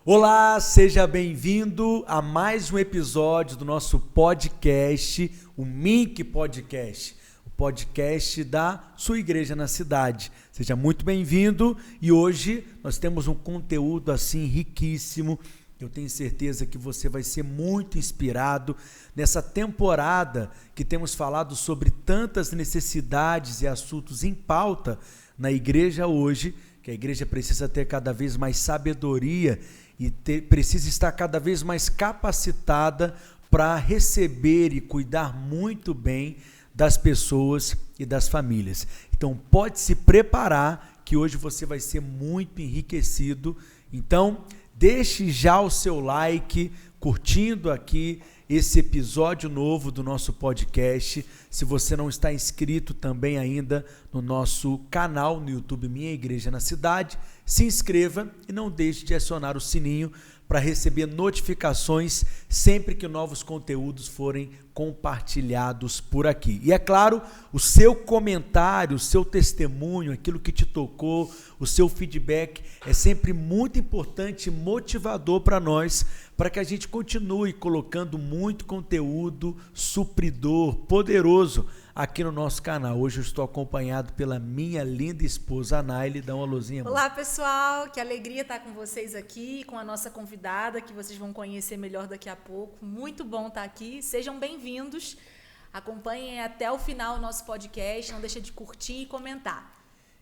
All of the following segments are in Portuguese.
Olá, seja bem-vindo a mais um episódio do nosso podcast, o Mink Podcast, o podcast da sua igreja na cidade. Seja muito bem-vindo e hoje nós temos um conteúdo assim riquíssimo. Eu tenho certeza que você vai ser muito inspirado nessa temporada que temos falado sobre tantas necessidades e assuntos em pauta na igreja hoje, que a igreja precisa ter cada vez mais sabedoria e precisa estar cada vez mais capacitada para receber e cuidar muito bem das pessoas e das famílias. Então pode se preparar que hoje você vai ser muito enriquecido. Então deixe já o seu like, curtindo aqui esse episódio novo do nosso podcast. Se você não está inscrito também ainda no nosso canal no YouTube Minha Igreja na Cidade, se inscreva e não deixe de acionar o sininho para receber notificações sempre que novos conteúdos forem compartilhados por aqui. E é claro, o seu comentário, o seu testemunho, aquilo que te tocou, o seu feedback é sempre muito importante e motivador para nós, para que a gente continue colocando muito conteúdo supridor, poderoso aqui no nosso canal. Hoje eu estou acompanhado pela minha linda esposa, Anaile. Dá uma luzinha. Olá, pessoal. Que alegria estar com vocês aqui, com a nossa convidada, que vocês vão conhecer melhor daqui a pouco. Muito bom estar aqui. Sejam bem-vindos. Acompanhem até o final o nosso podcast. Não deixe de curtir e comentar.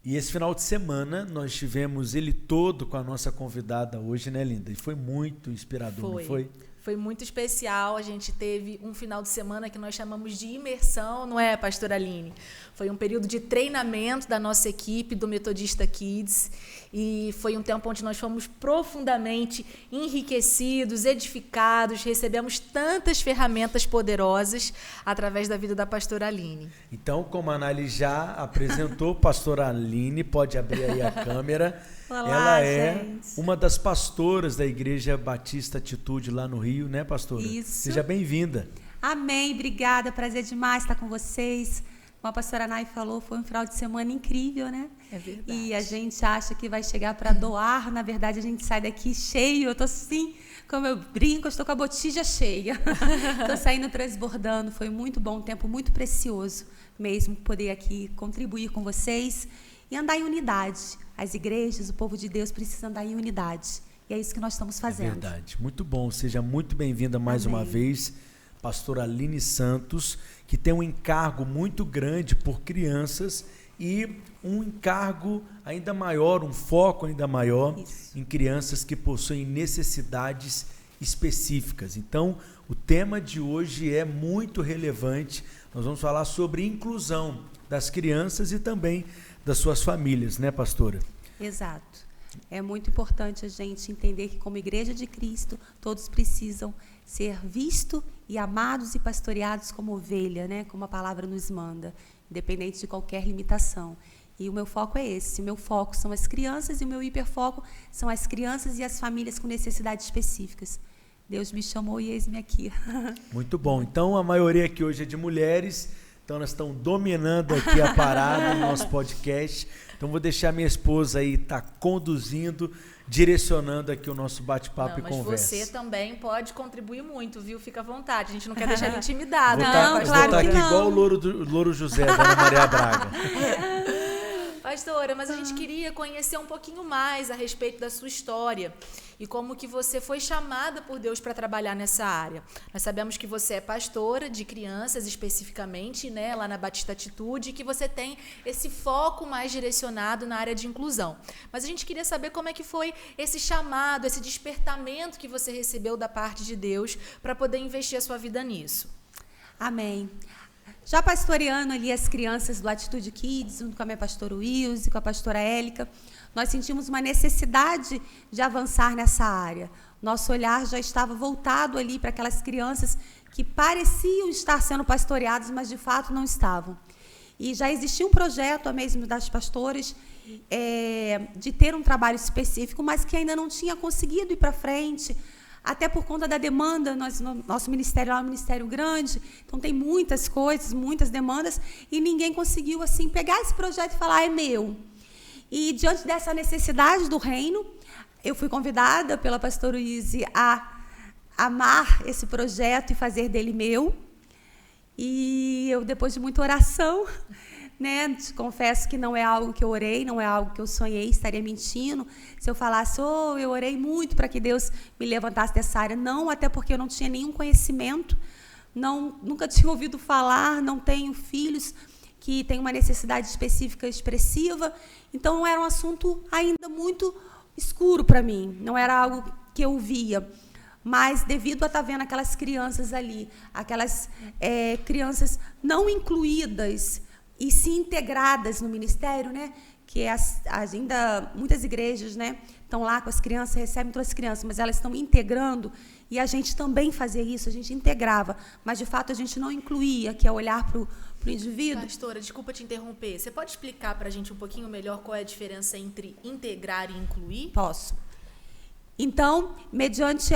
E esse final de semana nós tivemos ele todo com a nossa convidada hoje, né, linda? E foi muito inspirador, não foi? Foi muito especial, a gente teve um final de semana que nós chamamos de imersão, não é, pastora Aline? Foi um período de treinamento da nossa equipe, do Metodista Kids, e foi um tempo onde nós fomos profundamente enriquecidos, edificados, recebemos tantas ferramentas poderosas através da vida da pastora Aline. Então, como a Anaile já apresentou, pastora Aline, pode abrir aí a câmera. Olá, ela é gente. uma das pastoras da Igreja Batista Atitude lá no Rio, né, pastora? Isso. Seja bem-vinda. Amém, obrigada, prazer demais estar com vocês. Como a pastora Nay falou, foi um final de semana incrível, né? É verdade. E a gente acha que vai chegar para doar, na verdade a gente sai daqui cheio, eu tô assim, como eu brinco, eu estou com a botija cheia. Estou saindo transbordando, foi muito bom, um tempo muito precioso mesmo poder aqui contribuir com vocês e andar em unidade. As igrejas, o povo de Deus precisa andar em unidade. E é isso que nós estamos fazendo. É verdade. Muito bom. Seja muito bem-vinda mais Amém. uma vez, pastora Aline Santos, que tem um encargo muito grande por crianças e um encargo ainda maior, um foco ainda maior Isso. em crianças que possuem necessidades específicas. Então, o tema de hoje é muito relevante. Nós vamos falar sobre inclusão das crianças e também das suas famílias, né, pastora? Exato. É muito importante a gente entender que, como Igreja de Cristo, todos precisam ser vistos e amados e pastoreados como ovelha, né? Como a palavra nos manda, independente de qualquer limitação. E o meu foco é esse. O meu foco são as crianças e o meu hiperfoco são as crianças e as famílias com necessidades específicas. Deus me chamou e eis-me aqui. Muito bom. Então, a maioria aqui hoje é de mulheres. Então, elas estão dominando aqui a parada no nosso podcast. Então, vou deixar minha esposa aí conduzindo, direcionando aqui o nosso bate-papo e conversa. Mas você também pode contribuir muito, viu? Fica à vontade. A gente não quer deixar ele intimidado. Vou Não, estar claro que aqui não. igual o Louro José, da Ana Maria Braga. Pastora, mas a gente queria conhecer um pouquinho mais a respeito da sua história e como que você foi chamada por Deus para trabalhar nessa área. Nós sabemos que você é pastora de crianças especificamente, né, lá na Batista Atitude, e que você tem esse foco mais direcionado na área de inclusão. Mas a gente queria saber como é que foi esse chamado, esse despertamento que você recebeu da parte de Deus para poder investir a sua vida nisso. Amém. Já pastoreando ali as crianças do Atitude Kids, junto com a minha pastora Wilson e com a pastora Élica, nós sentimos uma necessidade de avançar nessa área. Nosso olhar já estava voltado ali para aquelas crianças que pareciam estar sendo pastoreadas, mas de fato não estavam. E já existia um projeto, mesmo das pastoras, de ter um trabalho específico, mas que ainda não tinha conseguido ir para frente, até por conta da demanda. Nosso ministério é um ministério grande, então tem muitas coisas, muitas demandas, e ninguém conseguiu assim pegar esse projeto e falar, é meu. E diante dessa necessidade do reino, eu fui convidada pela pastora Izzy a amar esse projeto e fazer dele meu. E eu, depois de muita oração, né, te confesso que não é algo que eu orei, não é algo que eu sonhei, estaria mentindo se eu falasse, eu orei muito para que Deus me levantasse dessa área. Não, até porque eu não tinha nenhum conhecimento, nunca tinha ouvido falar, não tenho filhos que têm uma necessidade específica expressiva, então não era um assunto ainda muito escuro para mim, não era algo que eu via. Mas, devido a estar vendo aquelas crianças ali, aquelas crianças não incluídas e se integradas no ministério, né? Que ainda muitas igrejas, né, estão lá com as crianças, recebem todas as crianças, mas elas estão integrando, e a gente também fazia isso, a gente integrava, mas, de fato, a gente não incluía, que é olhar para o indivíduo. Pastora, desculpa te interromper, você pode explicar para a gente um pouquinho melhor qual é a diferença entre integrar e incluir? Posso. Então, mediante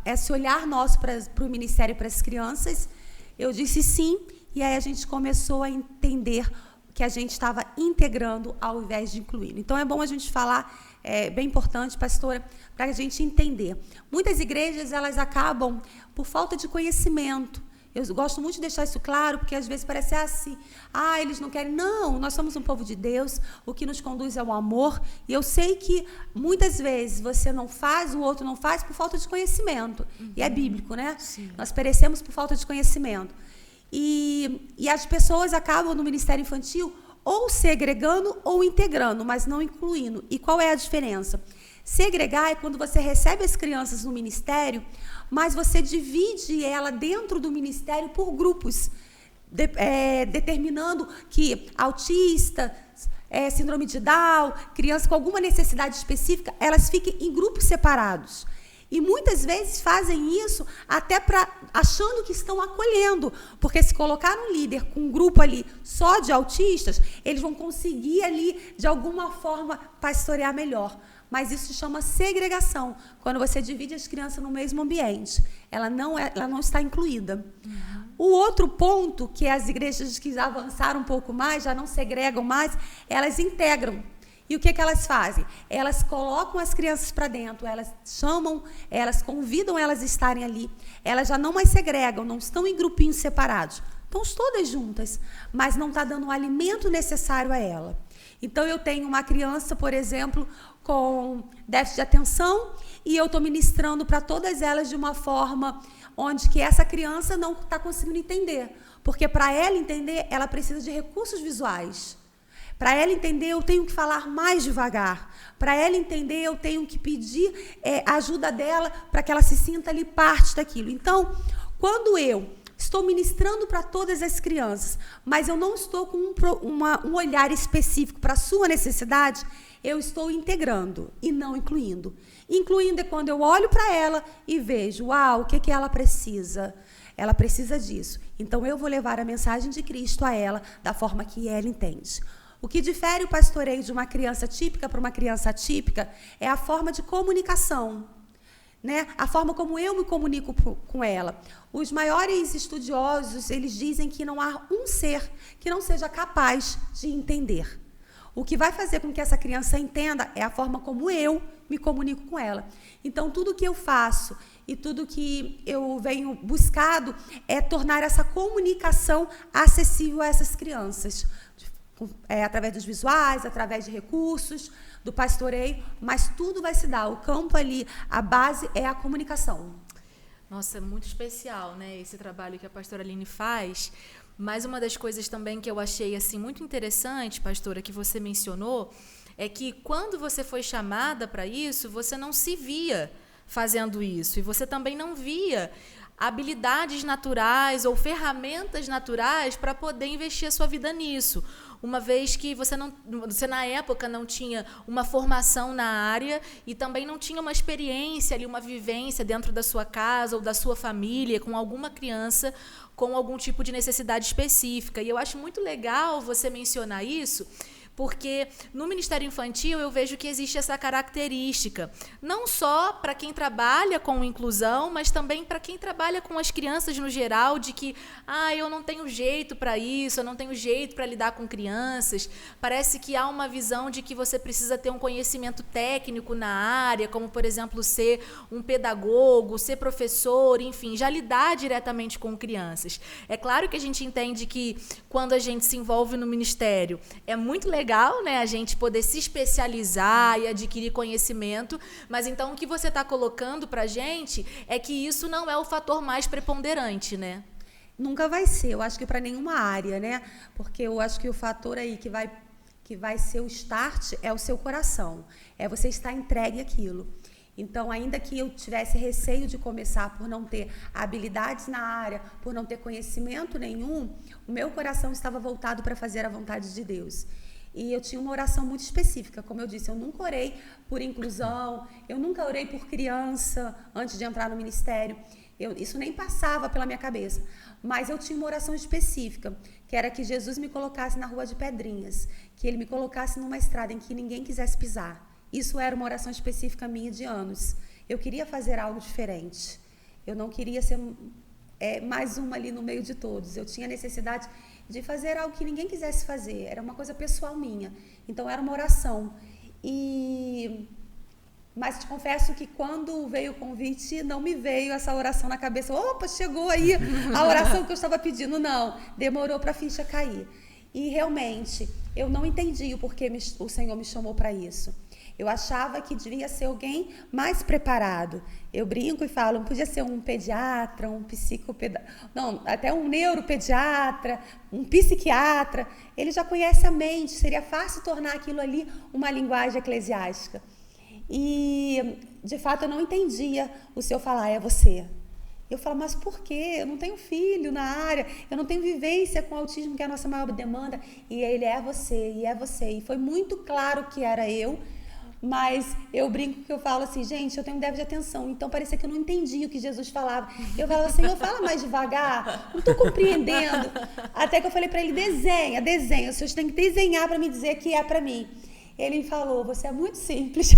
esse olhar nosso para o ministério e para as crianças, eu disse sim, e aí a gente começou a entender que a gente estava integrando ao invés de incluindo. Então, é bom a gente falar, é bem importante, pastora, para a gente entender. Muitas igrejas, elas acabam por falta de conhecimento. Eu gosto muito de deixar isso claro, porque às vezes parece assim, eles não querem. Não, nós somos um povo de Deus, o que nos conduz é o amor, e eu sei que muitas vezes você não faz, o outro não faz por falta de conhecimento. E é bíblico, né? Sim. Nós perecemos por falta de conhecimento. E as pessoas acabam no ministério infantil ou segregando ou integrando, mas não incluindo. E qual é a diferença? Segregar é quando você recebe as crianças no ministério, mas você divide ela dentro do ministério por grupos, determinando que autista, síndrome de Down, criança com alguma necessidade específica, elas fiquem em grupos separados. E muitas vezes fazem isso até achando que estão acolhendo, porque se colocar um líder com um grupo ali só de autistas, eles vão conseguir ali, de alguma forma, pastorear melhor. Mas isso se chama segregação, quando você divide as crianças no mesmo ambiente. Ela não está incluída. Uhum. O outro ponto, que as igrejas que avançaram um pouco mais, já não segregam mais, elas integram. E o que elas fazem? Elas colocam as crianças para dentro, elas chamam, elas convidam elas a estarem ali. Elas já não mais segregam, não estão em grupinhos separados. Estão todas juntas, mas não está dando o alimento necessário a ela. Então, eu tenho uma criança, por exemplo, com déficit de atenção, e eu estou ministrando para todas elas de uma forma onde que essa criança não está conseguindo entender. Porque, para ela entender, ela precisa de recursos visuais. Para ela entender, eu tenho que falar mais devagar. Para ela entender, eu tenho que pedir a ajuda dela para que ela se sinta ali parte daquilo. Então, quando eu estou ministrando para todas as crianças, mas eu não estou com um olhar específico para a sua necessidade, eu estou integrando e não incluindo. Incluindo é quando eu olho para ela e vejo, o que ela precisa? Ela precisa disso. Então, eu vou levar a mensagem de Cristo a ela da forma que ela entende. O que difere o pastoreio de uma criança típica para uma criança atípica é a forma de comunicação, né? A forma como eu me comunico com ela. Os maiores estudiosos, eles dizem que não há um ser que não seja capaz de entender. O que vai fazer com que essa criança entenda é a forma como eu me comunico com ela. Então, tudo que eu faço e tudo que eu venho buscado é tornar essa comunicação acessível a essas crianças. Através dos visuais, através de recursos, do pastoreio, mas tudo vai se dar. O campo ali, a base é a comunicação. Nossa, é muito especial, né, esse trabalho que a pastora Aline faz. Mas uma das coisas também que eu achei assim muito interessante, pastora, que você mencionou, é que quando você foi chamada para isso, você não se via fazendo isso. E você também não via habilidades naturais ou ferramentas naturais para poder investir a sua vida nisso. Uma vez que você na época não tinha uma formação na área e também não tinha uma experiência ali, uma vivência dentro da sua casa ou da sua família com alguma criança com algum tipo de necessidade específica. E eu acho muito legal você mencionar isso, porque no Ministério Infantil eu vejo que existe essa característica, não só para quem trabalha com inclusão, mas também para quem trabalha com as crianças no geral, de que eu não tenho jeito para isso, eu não tenho jeito para lidar com crianças. Parece que há uma visão de que você precisa ter um conhecimento técnico na área, como, por exemplo, ser um pedagogo, ser professor, enfim, já lidar diretamente com crianças. É claro que a gente entende que quando a gente se envolve no ministério, é muito legal, né, a gente poder se especializar e adquirir conhecimento, mas então o que você está colocando para a gente é que isso não é o fator mais preponderante, né? Nunca vai ser, eu acho que para nenhuma área, né? Porque eu acho que o fator aí que vai ser o start é o seu coração, é você estar entregue àquilo. Então, ainda que eu tivesse receio de começar por não ter habilidades na área, por não ter conhecimento nenhum, o meu coração estava voltado para fazer a vontade de Deus. E eu tinha uma oração muito específica, como eu disse, eu nunca orei por inclusão, eu nunca orei por criança antes de entrar no ministério. Isso nem passava pela minha cabeça, mas eu tinha uma oração específica, que era que Jesus me colocasse na Rua de Pedrinhas, que Ele me colocasse numa estrada em que ninguém quisesse pisar. Isso era uma oração específica minha de anos. Eu queria fazer algo diferente. Eu não queria ser mais uma ali no meio de todos. Eu tinha necessidade de fazer algo que ninguém quisesse fazer. Era uma coisa pessoal minha. Então, era uma oração. Mas te confesso que quando veio o convite, não me veio essa oração na cabeça. Opa, chegou aí a oração que eu estava pedindo. Não, demorou para a ficha cair. E realmente, eu não entendi o porquê o Senhor me chamou para isso. Eu achava que devia ser alguém mais preparado. Eu brinco e falo, podia ser um pediatra, um não, até um neuropediatra, um psiquiatra. Ele já conhece a mente, seria fácil tornar aquilo ali uma linguagem eclesiástica. E, de fato, eu não entendia o Senhor falar, é você. Eu falo, mas por quê? Eu não tenho filho na área, eu não tenho vivência com autismo, que é a nossa maior demanda. E ele é você, e é você. E foi muito claro que era eu, mas eu brinco que eu falo assim, gente, eu tenho um déficit de atenção, então parecia que eu não entendia o que Jesus falava. Eu falava, Senhor, fala mais devagar, não estou compreendendo. Até que eu falei para ele, desenha, o senhor tem que desenhar para me dizer que é para mim. Ele falou, você é muito simples,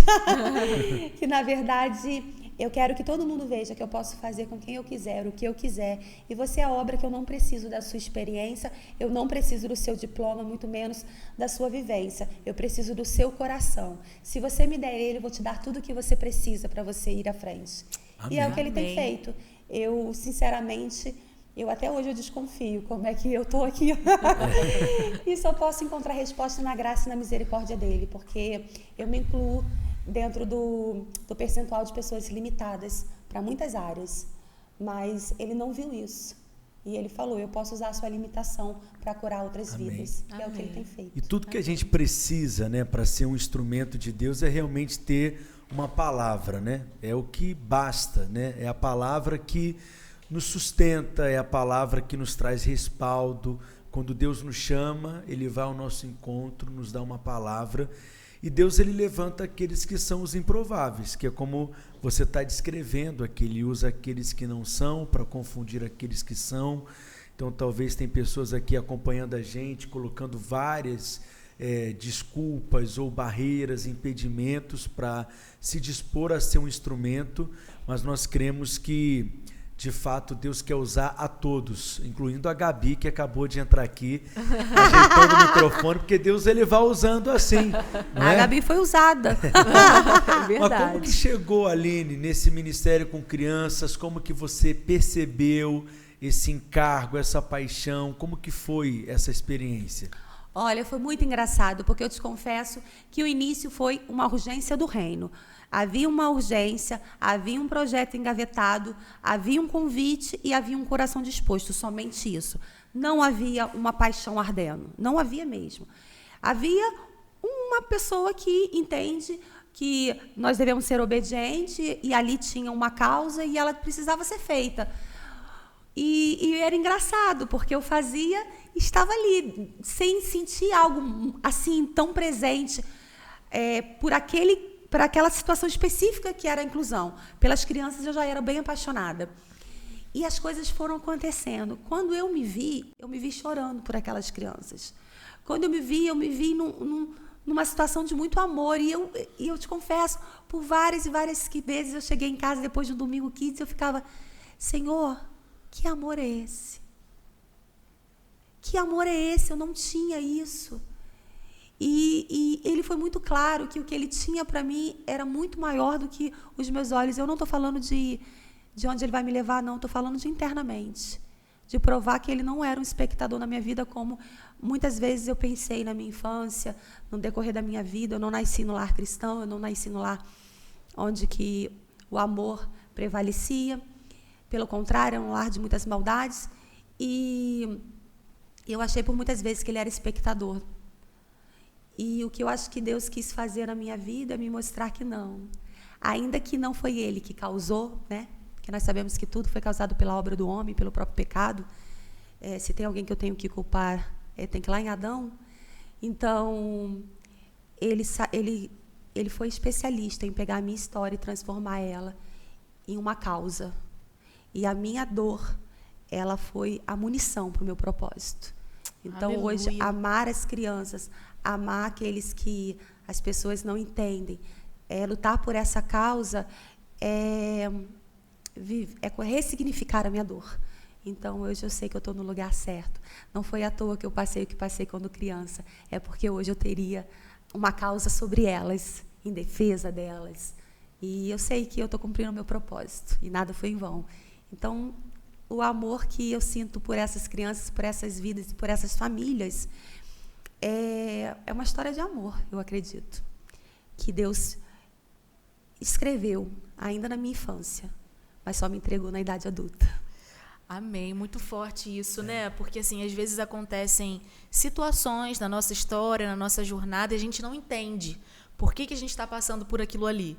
que na verdade eu quero que todo mundo veja que eu posso fazer com quem eu quiser, o que eu quiser. E você é a obra que eu não preciso da sua experiência, eu não preciso do seu diploma, muito menos da sua vivência. Eu preciso do seu coração. Se você me der ele, eu vou te dar tudo o que você precisa para você ir à frente. Amém. E é o que ele tem feito. Eu, sinceramente, até hoje eu desconfio como é que eu estou aqui. E só posso encontrar resposta na graça e na misericórdia dele, porque eu me incluo dentro do percentual de pessoas limitadas para muitas áreas, mas ele não viu isso. E ele falou, eu posso usar a sua limitação para curar outras vidas. Que é o que ele tem feito. E tudo que a gente precisa, né, para ser um instrumento de Deus é realmente ter uma palavra, né? É o que basta, né? É a palavra que nos sustenta, é a palavra que nos traz respaldo. Quando Deus nos chama, Ele vai ao nosso encontro, nos dá uma palavra. E Deus, Ele levanta aqueles que são os improváveis, que é como você está descrevendo aqui. Ele usa aqueles que não são para confundir aqueles que são. Então, talvez tem pessoas aqui acompanhando a gente, colocando várias desculpas ou barreiras, impedimentos para se dispor a ser um instrumento, mas nós cremos que de fato, Deus quer usar a todos, incluindo a Gabi, que acabou de entrar aqui, ajeitando o microfone, porque Deus ele vai usando assim. Não é? A Gabi foi usada. Verdade. Mas como que chegou, Aline, nesse ministério com crianças? Como que você percebeu esse encargo, essa paixão? Como que foi essa experiência? Olha, foi muito engraçado, porque eu te confesso que o início foi uma urgência do reino. Havia uma urgência, havia um projeto engavetado, havia um convite e havia um coração disposto, somente isso. Não havia uma paixão ardendo, não havia mesmo. Havia uma pessoa que entende que nós devemos ser obedientes e ali tinha uma causa e ela precisava ser feita. E era engraçado, porque eu fazia, estava ali, sem sentir algo assim tão presente por aquela situação específica que era a inclusão. Pelas crianças eu já era bem apaixonada. E as coisas foram acontecendo. Quando eu me vi chorando por aquelas crianças. Quando eu me vi numa situação de muito amor. E eu te confesso, por várias e várias vezes eu cheguei em casa depois de um domingo Kids e eu ficava, Senhor, que amor é esse? Que amor é esse? Eu não tinha isso. E ele foi muito claro que o que ele tinha para mim era muito maior do que os meus olhos. Eu não estou falando de onde ele vai me levar, não. Estou falando de internamente. De provar que ele não era um espectador na minha vida, como muitas vezes eu pensei na minha infância, no decorrer da minha vida. Eu não nasci no lar cristão, eu não nasci no lar onde que o amor prevalecia. Pelo contrário, é um lar de muitas maldades. E eu achei por muitas vezes que ele era espectador. E o que eu acho que Deus quis fazer na minha vida é me mostrar que não. Ainda que não foi ele que causou, né? Porque nós sabemos que tudo foi causado pela obra do homem, pelo próprio pecado. Se tem alguém que eu tenho que culpar, tem que ir lá em Adão. Então, ele foi especialista em pegar a minha história e transformar ela em uma causa. E a minha dor, ela foi a munição para o meu propósito. Então, Aleluia. Hoje, amar as crianças, amar aqueles que as pessoas não entendem, lutar por essa causa é ressignificar a minha dor. Então, hoje eu sei que eu estou no lugar certo. Não foi à toa que eu passei o que passei quando criança. É porque hoje eu teria uma causa sobre elas, em defesa delas. E eu sei que eu estou cumprindo o meu propósito. E nada foi em vão. Então, o amor que eu sinto por essas crianças, por essas vidas e por essas famílias é uma história de amor, eu acredito. Que Deus escreveu ainda na minha infância, mas só me entregou na idade adulta. Amém, muito forte isso, né? Porque, assim, às vezes acontecem situações na nossa história, na nossa jornada, e a gente não entende por que a gente está passando por aquilo ali.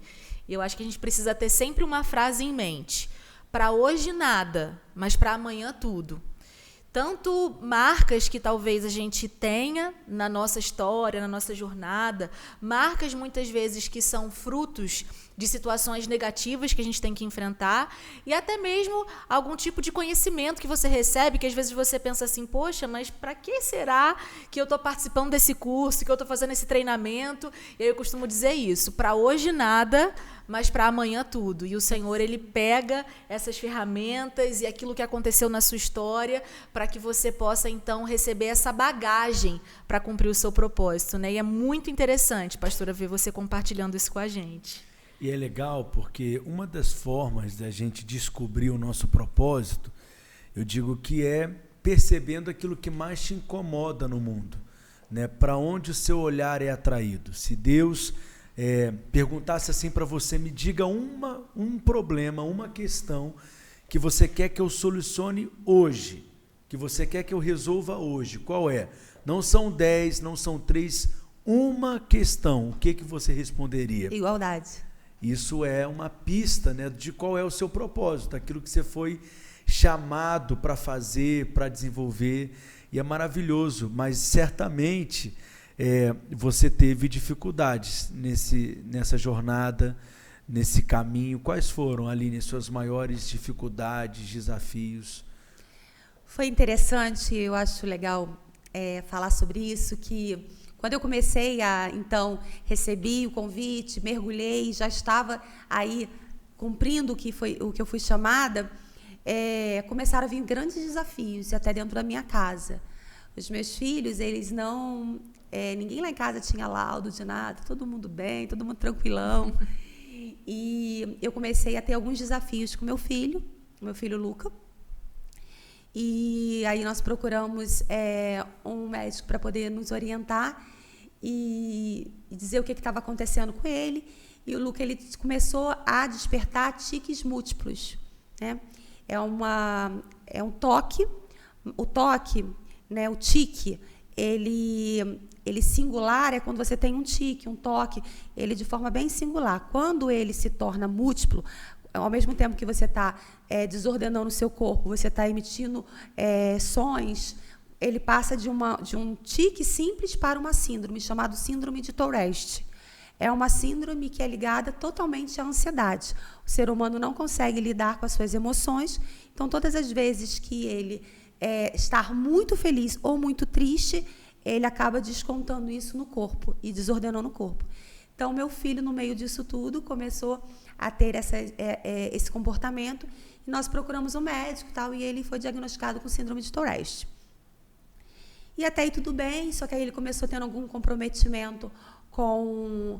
E eu acho que a gente precisa ter sempre uma frase em mente. Para hoje nada, mas para amanhã tudo. Tanto marcas que talvez a gente tenha na nossa história, na nossa jornada, marcas muitas vezes que são frutos de situações negativas que a gente tem que enfrentar, e até mesmo algum tipo de conhecimento que você recebe, que às vezes você pensa assim, poxa, mas para que será que eu estou participando desse curso, que eu estou fazendo esse treinamento? E aí eu costumo dizer isso, para hoje nada, mas para amanhã tudo. E o Senhor, Ele pega essas ferramentas e aquilo que aconteceu na sua história para que você possa, então, receber essa bagagem para cumprir o seu propósito, né? E é muito interessante, pastora, ver você compartilhando isso com a gente. E é legal porque uma das formas da gente descobrir o nosso propósito, eu digo que é percebendo aquilo que mais te incomoda no mundo, né? Para onde o seu olhar é atraído. Se Deus perguntasse assim para você, me diga um problema, uma questão que você quer que eu solucione hoje, que você quer que eu resolva hoje, qual é? Não são 10, não são 3, uma questão, o que você responderia? Igualdade. Isso é uma pista, né, de qual é o seu propósito, aquilo que você foi chamado para fazer, para desenvolver, e é maravilhoso, mas certamente você teve dificuldades nessa jornada, nesse caminho. Quais foram, Aline, suas maiores dificuldades, desafios? Foi interessante, eu acho legal falar sobre isso, que quando eu comecei então, recebi o convite, mergulhei, já estava aí cumprindo o que eu fui chamada, começaram a vir grandes desafios, até dentro da minha casa. Os meus filhos, eles não... ninguém lá em casa tinha laudo de nada, todo mundo bem, todo mundo tranquilão. E eu comecei a ter alguns desafios com meu filho Luca. E aí nós procuramos um médico para poder nos orientar e dizer o que estava acontecendo com ele. E o Luca, ele começou a despertar tiques múltiplos, né? É um toque. O toque, né, o tique, ele singular é quando você tem um tique, um toque, ele de forma bem singular. Quando ele se torna múltiplo, ao mesmo tempo que você está desordenando o seu corpo, você está emitindo sons, ele passa de um tique simples para uma síndrome, chamada síndrome de Tourette. É uma síndrome que é ligada totalmente à ansiedade. O ser humano não consegue lidar com as suas emoções, então, todas as vezes que ele estar muito feliz ou muito triste, ele acaba descontando isso no corpo e desordenando o corpo. Então, meu filho, no meio disso tudo, começou a ter esse comportamento e nós procuramos um médico e tal, e ele foi diagnosticado com síndrome de Tourette. E até aí tudo bem, só que aí ele começou tendo algum comprometimento com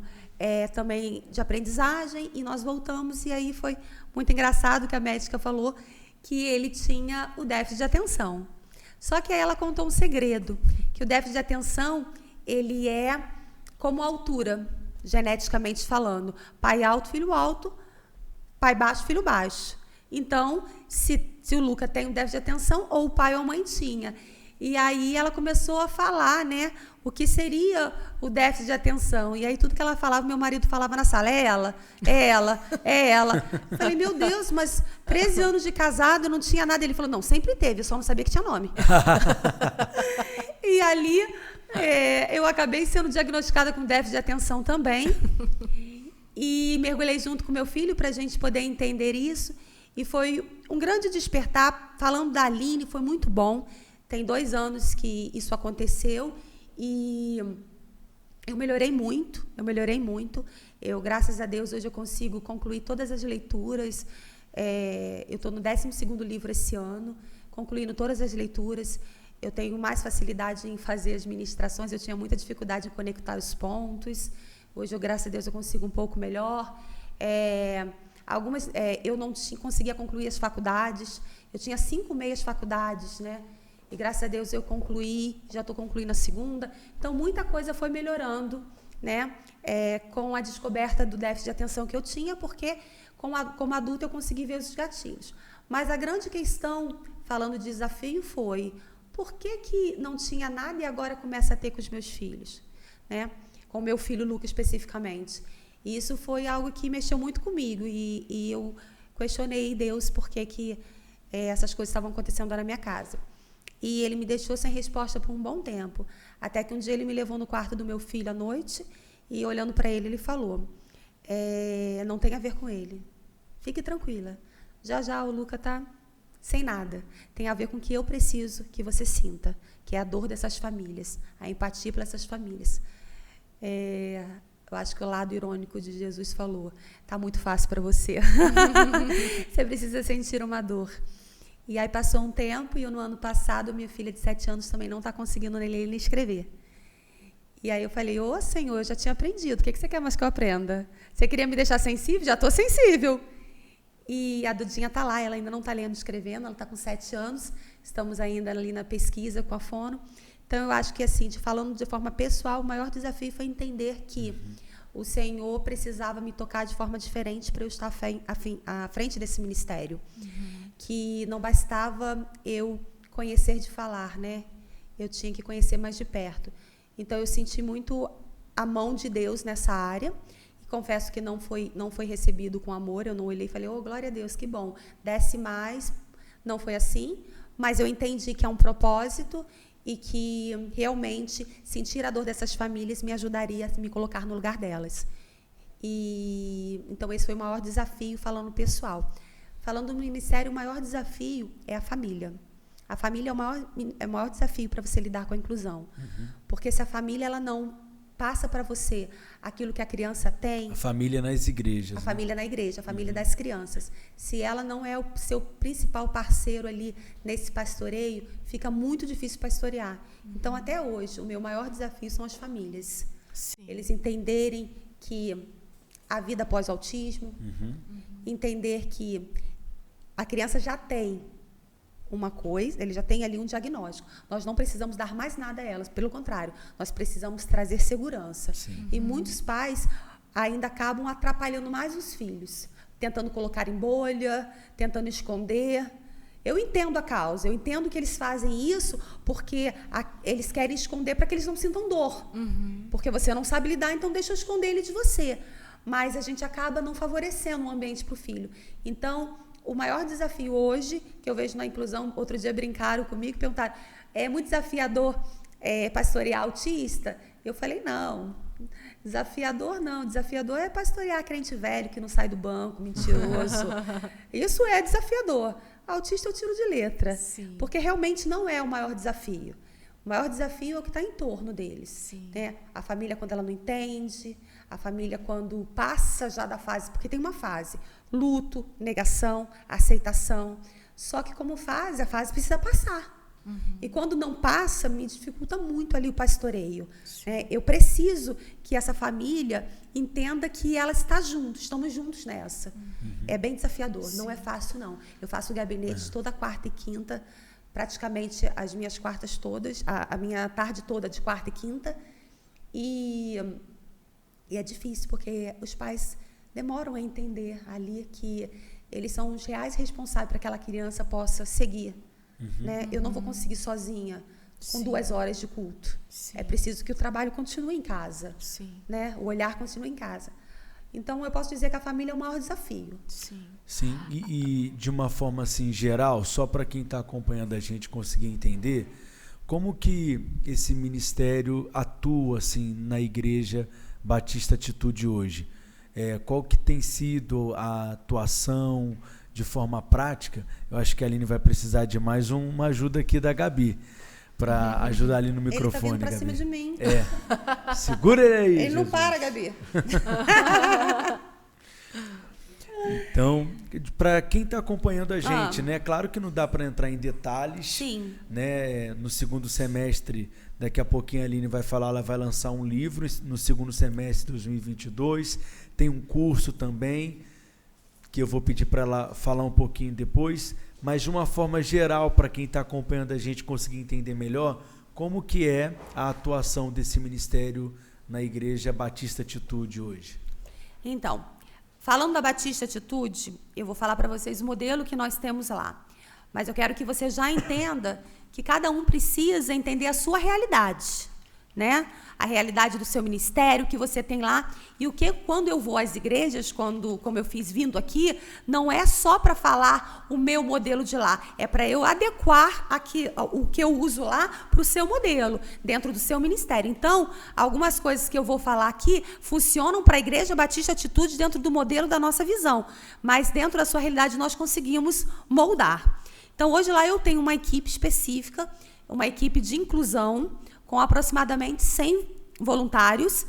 também de aprendizagem, e nós voltamos, e aí foi muito engraçado que a médica falou que ele tinha o déficit de atenção. Só que aí ela contou um segredo, que o déficit de atenção, ele é como altura, geneticamente falando. Pai alto, pai baixo, filho baixo. Então, se o Luca tem um déficit de atenção, ou o pai ou a mãe tinha. E aí ela começou a falar, né, o que seria o déficit de atenção. E aí tudo que ela falava, meu marido falava na sala, é ela. Eu falei, meu Deus, mas 13 anos de casado, não tinha nada. Ele falou, não, sempre teve, eu só não sabia que tinha nome. E ali eu acabei sendo diagnosticada com déficit de atenção também. E mergulhei junto com meu filho para a gente poder entender isso. E foi um grande despertar. Falando da Aline, foi muito bom. Tem 2 anos que isso aconteceu e eu melhorei muito. Eu, graças a Deus, hoje eu consigo concluir todas as leituras. Eu estou no 12º livro esse ano, concluindo todas as leituras. Eu tenho mais facilidade em fazer as ministrações, eu tinha muita dificuldade em conectar os pontos. Hoje, graças a Deus, eu consigo um pouco melhor. Eu não conseguia concluir as faculdades. Eu tinha 5 meias faculdades, né? E, graças a Deus, eu concluí, já estou concluindo a 2ª. Então, muita coisa foi melhorando, né? Com a descoberta do déficit de atenção que eu tinha, porque, como adulta, eu consegui ver os gatilhos. Mas a grande questão, falando de desafio, foi por que não tinha nada e agora começa a ter com os meus filhos, né? Com o meu filho, Luca, especificamente. E isso foi algo que mexeu muito comigo. E eu questionei Deus por que essas coisas estavam acontecendo na minha casa. E ele me deixou sem resposta por um bom tempo. Até que um dia ele me levou no quarto do meu filho à noite e, olhando para ele, ele falou, não tem a ver com ele. Fique tranquila. Já o Luca está sem nada. Tem a ver com o que eu preciso que você sinta, que é a dor dessas famílias, a empatia para essas famílias. Eu acho que o lado irônico de Jesus falou, está muito fácil para você. Você precisa sentir uma dor. E aí passou um tempo e no ano passado, minha filha de 7 anos também não está conseguindo nem ler nem escrever. E aí eu falei, Senhor, eu já tinha aprendido, o que você quer mais que eu aprenda? Você queria me deixar sensível? Já estou sensível. E a Dudinha está lá, ela ainda não está lendo e escrevendo, ela está com 7 anos, estamos ainda ali na pesquisa com a Fono. Então, eu acho que, assim, falando de forma pessoal, o maior desafio foi entender que o Senhor precisava me tocar de forma diferente para eu estar à frente desse ministério. Que não bastava eu conhecer de falar, né? Eu tinha que conhecer mais de perto. Então, eu senti muito a mão de Deus nessa área. E confesso que não foi recebido com amor. Eu não olhei e falei, glória a Deus, que bom. Desce mais. Não foi assim. Mas eu entendi que é um propósito e que realmente sentir a dor dessas famílias me ajudaria a me colocar no lugar delas. Então, esse foi o maior desafio, falando pessoal. Falando do ministério, o maior desafio é a família. A família é o maior desafio para você lidar com a inclusão. Porque se a família ela não passa para você aquilo que a criança tem... A família nas igrejas. A família na igreja, a família das crianças. Se ela não é o seu principal parceiro ali nesse pastoreio, fica muito difícil pastorear. Então, até hoje, o meu maior desafio são as famílias. Sim. Eles entenderem que a vida após o autismo, entender que a criança já tem uma coisa, ele já tem ali um diagnóstico. Nós não precisamos dar mais nada a elas, pelo contrário, nós precisamos trazer segurança. Sim. E muitos pais ainda acabam atrapalhando mais os filhos, tentando colocar em bolha, tentando esconder. Eu entendo a causa, eu entendo que eles fazem isso porque eles querem esconder para que eles não sintam dor. Porque você não sabe lidar, então deixa eu esconder ele de você. Mas a gente acaba não favorecendo um ambiente para o filho. Então, o maior desafio hoje, que eu vejo na inclusão, outro dia brincaram comigo, perguntaram, é muito desafiador pastorear autista? Eu falei, não, desafiador não, desafiador é pastorear crente velho que não sai do banco, mentiroso. Isso é desafiador. Autista eu tiro de letra, sim, porque realmente não é o maior desafio. O maior desafio é o que está em torno deles. Sim. Né? A família quando ela não entende, a família quando passa já da fase, porque tem uma fase, luto, negação, aceitação. Só que como fase, a fase precisa passar. E quando não passa, me dificulta muito ali o pastoreio. Eu preciso que essa família entenda que ela está junto, estamos juntos nessa. É bem desafiador, não é fácil não. Eu faço gabinete toda quarta e quinta, praticamente as minhas quartas todas, a minha tarde toda de quarta e quinta, e é difícil, porque os pais demoram a entender ali que eles são os reais responsáveis para que aquela criança possa seguir. Né? Eu não vou conseguir sozinha com 2 horas de culto. Sim. É preciso que o trabalho continue em casa. Sim. Né? O olhar continue em casa. Então, eu posso dizer que a família é o maior desafio. Sim. Sim, e de uma forma assim geral, só para quem está acompanhando a gente conseguir entender, como que esse ministério atua assim na Igreja Batista Atitude hoje? Qual que tem sido a atuação de forma prática? Eu acho que a Aline vai precisar de mais uma ajuda aqui da Gabi, para ajudar ali no microfone. Ele tá vindo para cima de mim. Segura ele aí. Ele Jesus. não para, Gabi. Então, para quem está acompanhando a gente, né? Claro que não dá para entrar em detalhes. Sim. Né? No segundo semestre, daqui a pouquinho a Aline vai falar, ela vai lançar um livro no segundo semestre de 2022. Tem um curso também, que eu vou pedir para ela falar um pouquinho depois, mas de uma forma geral, para quem está acompanhando a gente conseguir entender melhor, como que é a atuação desse ministério na Igreja Batista Atitude hoje? Então, falando da Batista Atitude, eu vou falar para vocês o modelo que nós temos lá. Mas eu quero que você já entenda que cada um precisa entender a sua realidade, né? A realidade do seu ministério, que você tem lá. E o que, quando eu vou às igrejas, como eu fiz vindo aqui, não é só para falar o meu modelo de lá, é para eu adequar aqui, o que eu uso lá para o seu modelo, dentro do seu ministério. Então, algumas coisas que eu vou falar aqui funcionam para a Igreja Batista Atitude dentro do modelo da nossa visão, mas dentro da sua realidade nós conseguimos moldar. Então, hoje lá eu tenho uma equipe específica, uma equipe de inclusão, com aproximadamente 100 voluntários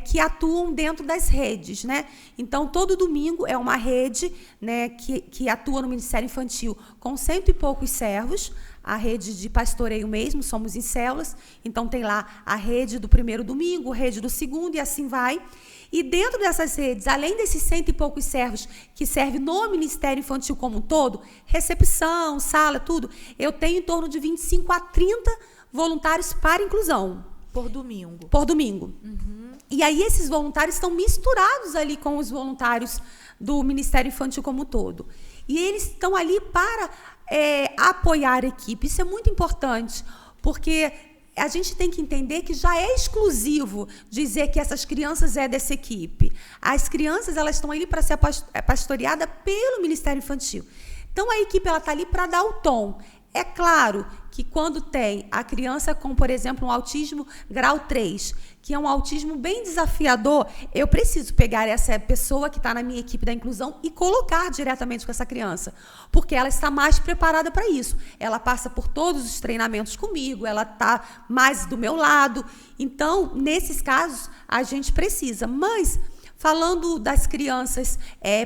que atuam dentro das redes, né? Então, todo domingo é uma rede, né, que atua no Ministério Infantil com 100 e poucos servos, a rede de pastoreio mesmo, somos em células, então tem lá a rede do primeiro domingo, a rede do segundo e assim vai. E dentro dessas redes, além desses 100 e poucos servos que servem no Ministério Infantil como um todo, recepção, sala, tudo, eu tenho em torno de 25 a 30 voluntários para inclusão. Por domingo. Por domingo. E aí esses voluntários estão misturados ali com os voluntários do Ministério Infantil como um todo. E eles estão ali para apoiar a equipe. Isso é muito importante, porque a gente tem que entender que já é exclusivo dizer que essas crianças é dessa equipe. As crianças, elas estão ali para ser pastoreadas pelo Ministério Infantil. Então, a equipe está ali para dar o tom. É claro que quando tem a criança com, por exemplo, um autismo grau 3, que é um autismo bem desafiador, eu preciso pegar essa pessoa que está na minha equipe da inclusão e colocar diretamente com essa criança, porque ela está mais preparada para isso. Ela passa por todos os treinamentos comigo, ela está mais do meu lado. Então, nesses casos, a gente precisa. Mas, falando das crianças,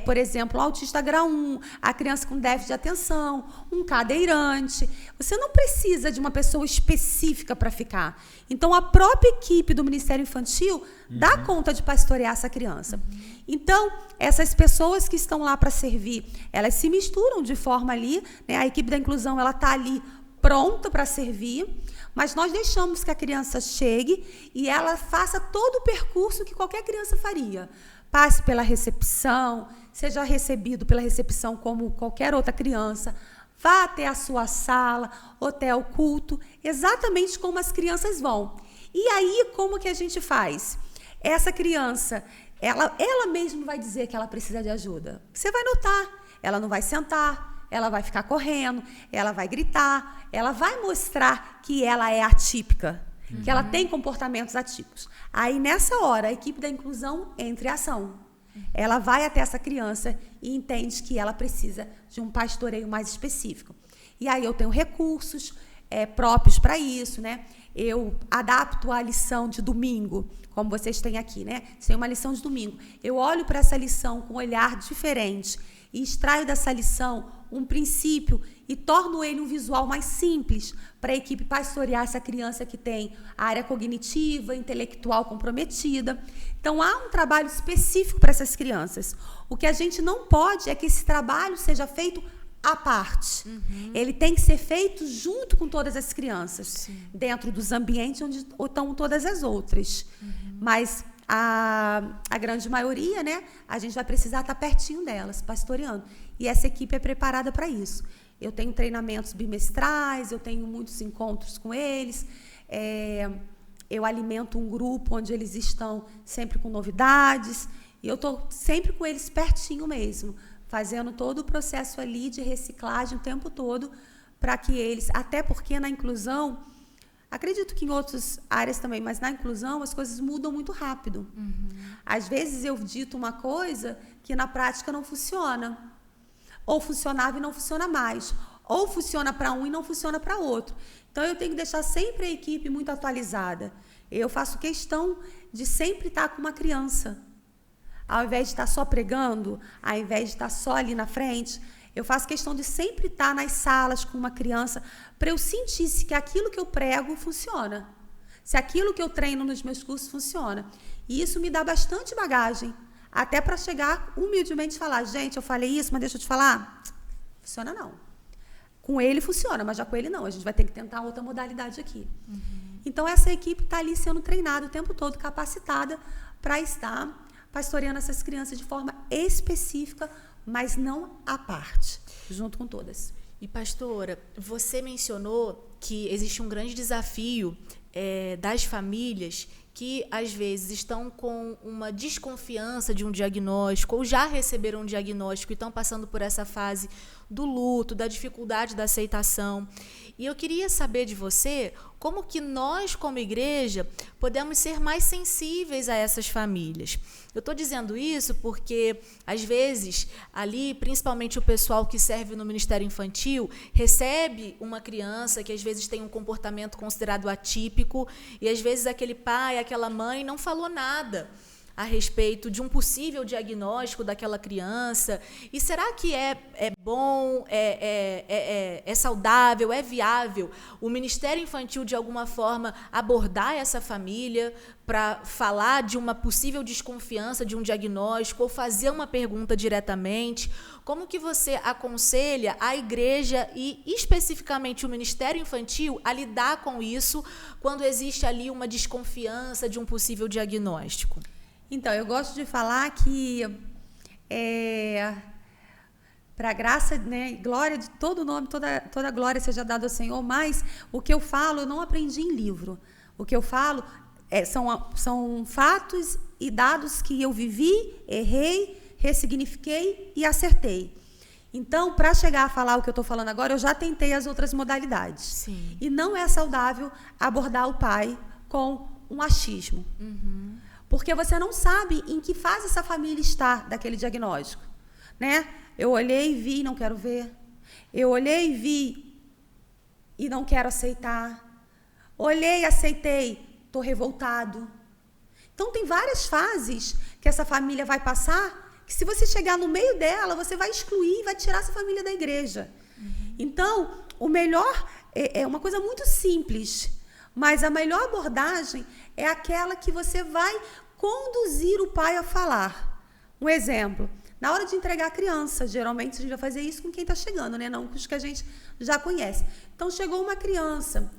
por exemplo, o autista grau 1, a criança com déficit de atenção, um cadeirante, você não precisa de uma pessoa específica para ficar. Então, a própria equipe do Ministério Infantil dá conta de pastorear essa criança. Então, essas pessoas que estão lá para servir, elas se misturam de forma ali, né? A equipe da inclusão está ali pronta para servir, mas nós deixamos que a criança chegue e ela faça todo o percurso que qualquer criança faria. Passe pela recepção, seja recebido pela recepção como qualquer outra criança, vá até a sua sala, até o culto, exatamente como as crianças vão. E aí, como que a gente faz? Essa criança, ela mesma vai dizer que ela precisa de ajuda. Você vai notar, ela não vai sentar, ela vai ficar correndo, ela vai gritar, ela vai mostrar que ela é atípica, que ela tem comportamentos atípicos. Aí, nessa hora, a equipe da inclusão entra em ação. Ela vai até essa criança e entende que ela precisa de um pastoreio mais específico. E aí eu tenho recursos, próprios para isso, né? Eu adapto a lição de domingo, como vocês têm aqui, né? Tem uma lição de domingo. Eu olho para essa lição com um olhar diferente e extraio dessa lição um princípio e torno ele um visual mais simples para a equipe pastorear essa criança que tem a área cognitiva, intelectual comprometida. Então, há um trabalho específico para essas crianças. O que a gente não pode é que esse trabalho seja feito à parte. Ele tem que ser feito junto com todas as crianças, dentro dos ambientes onde estão todas as outras. Mas a grande maioria, né, a gente vai precisar estar pertinho delas, pastoreando. E essa equipe é preparada para isso. Eu tenho treinamentos bimestrais, eu tenho muitos encontros com eles, eu alimento um grupo onde eles estão sempre com novidades, e eu estou sempre com eles pertinho mesmo, fazendo todo o processo ali de reciclagem o tempo todo, para que eles, até porque na inclusão, acredito que em outras áreas também, mas na inclusão as coisas mudam muito rápido. Às vezes eu dito uma coisa que na prática não funciona, ou funcionava e não funciona mais, ou funciona para um e não funciona para outro. Então eu tenho que deixar sempre a equipe muito atualizada. Eu faço questão de sempre estar com uma criança. Ao invés de estar só pregando, ao invés de estar só ali na frente, eu faço questão de sempre estar nas salas com uma criança para eu sentir se aquilo que eu prego funciona, se aquilo que eu treino nos meus cursos funciona. E isso me dá bastante bagagem, até para chegar humildemente e falar, gente, eu falei isso, mas deixa eu te falar, funciona não. Com ele funciona, mas já com ele não, a gente vai ter que tentar outra modalidade aqui. Então, essa equipe está ali sendo treinada o tempo todo, capacitada para estar pastoreando essas crianças de forma específica, mas não à parte, junto com todas. E, pastora, você mencionou que existe um grande desafio das famílias que, às vezes, estão com uma desconfiança de um diagnóstico ou já receberam um diagnóstico e estão passando por essa fase do luto, da dificuldade da aceitação. E eu queria saber de você como que nós, como igreja, podemos ser mais sensíveis a essas famílias. Eu estou dizendo isso porque, às vezes, ali, principalmente o pessoal que serve no Ministério Infantil, recebe uma criança que, às vezes, tem um comportamento considerado atípico e, às vezes, aquele pai, aquela mãe não falou nada a respeito de um possível diagnóstico daquela criança. E será que é bom, é saudável, é viável o Ministério Infantil, de alguma forma, abordar essa família para falar de uma possível desconfiança de um diagnóstico ou fazer uma pergunta diretamente? Como que você aconselha a igreja e, especificamente, o Ministério Infantil a lidar com isso quando existe ali uma desconfiança de um possível diagnóstico? Então, eu gosto de falar que, para a graça, né, glória de todo nome, toda glória seja dada ao Senhor, mas o que eu falo, eu não aprendi em livro. O que eu falo são fatos e dados que eu vivi, errei, ressignifiquei e acertei. Então, para chegar a falar o que eu estou falando agora, eu já tentei as outras modalidades. Sim. E não é saudável abordar o pai com um achismo. Porque você não sabe em que fase essa família está daquele diagnóstico, né? Eu olhei e vi, não quero ver. Eu olhei e vi e não quero aceitar. Olhei e aceitei, estou revoltado. Então, tem várias fases que essa família vai passar, que se você chegar no meio dela, você vai excluir, vai tirar essa família da igreja. Então, o melhor é uma coisa muito simples, mas a melhor abordagem é aquela que você vai conduzir o pai a falar. Um exemplo, na hora de entregar a criança, geralmente a gente vai fazer isso com quem está chegando, né? Não com os que a gente já conhece. Então, chegou uma criança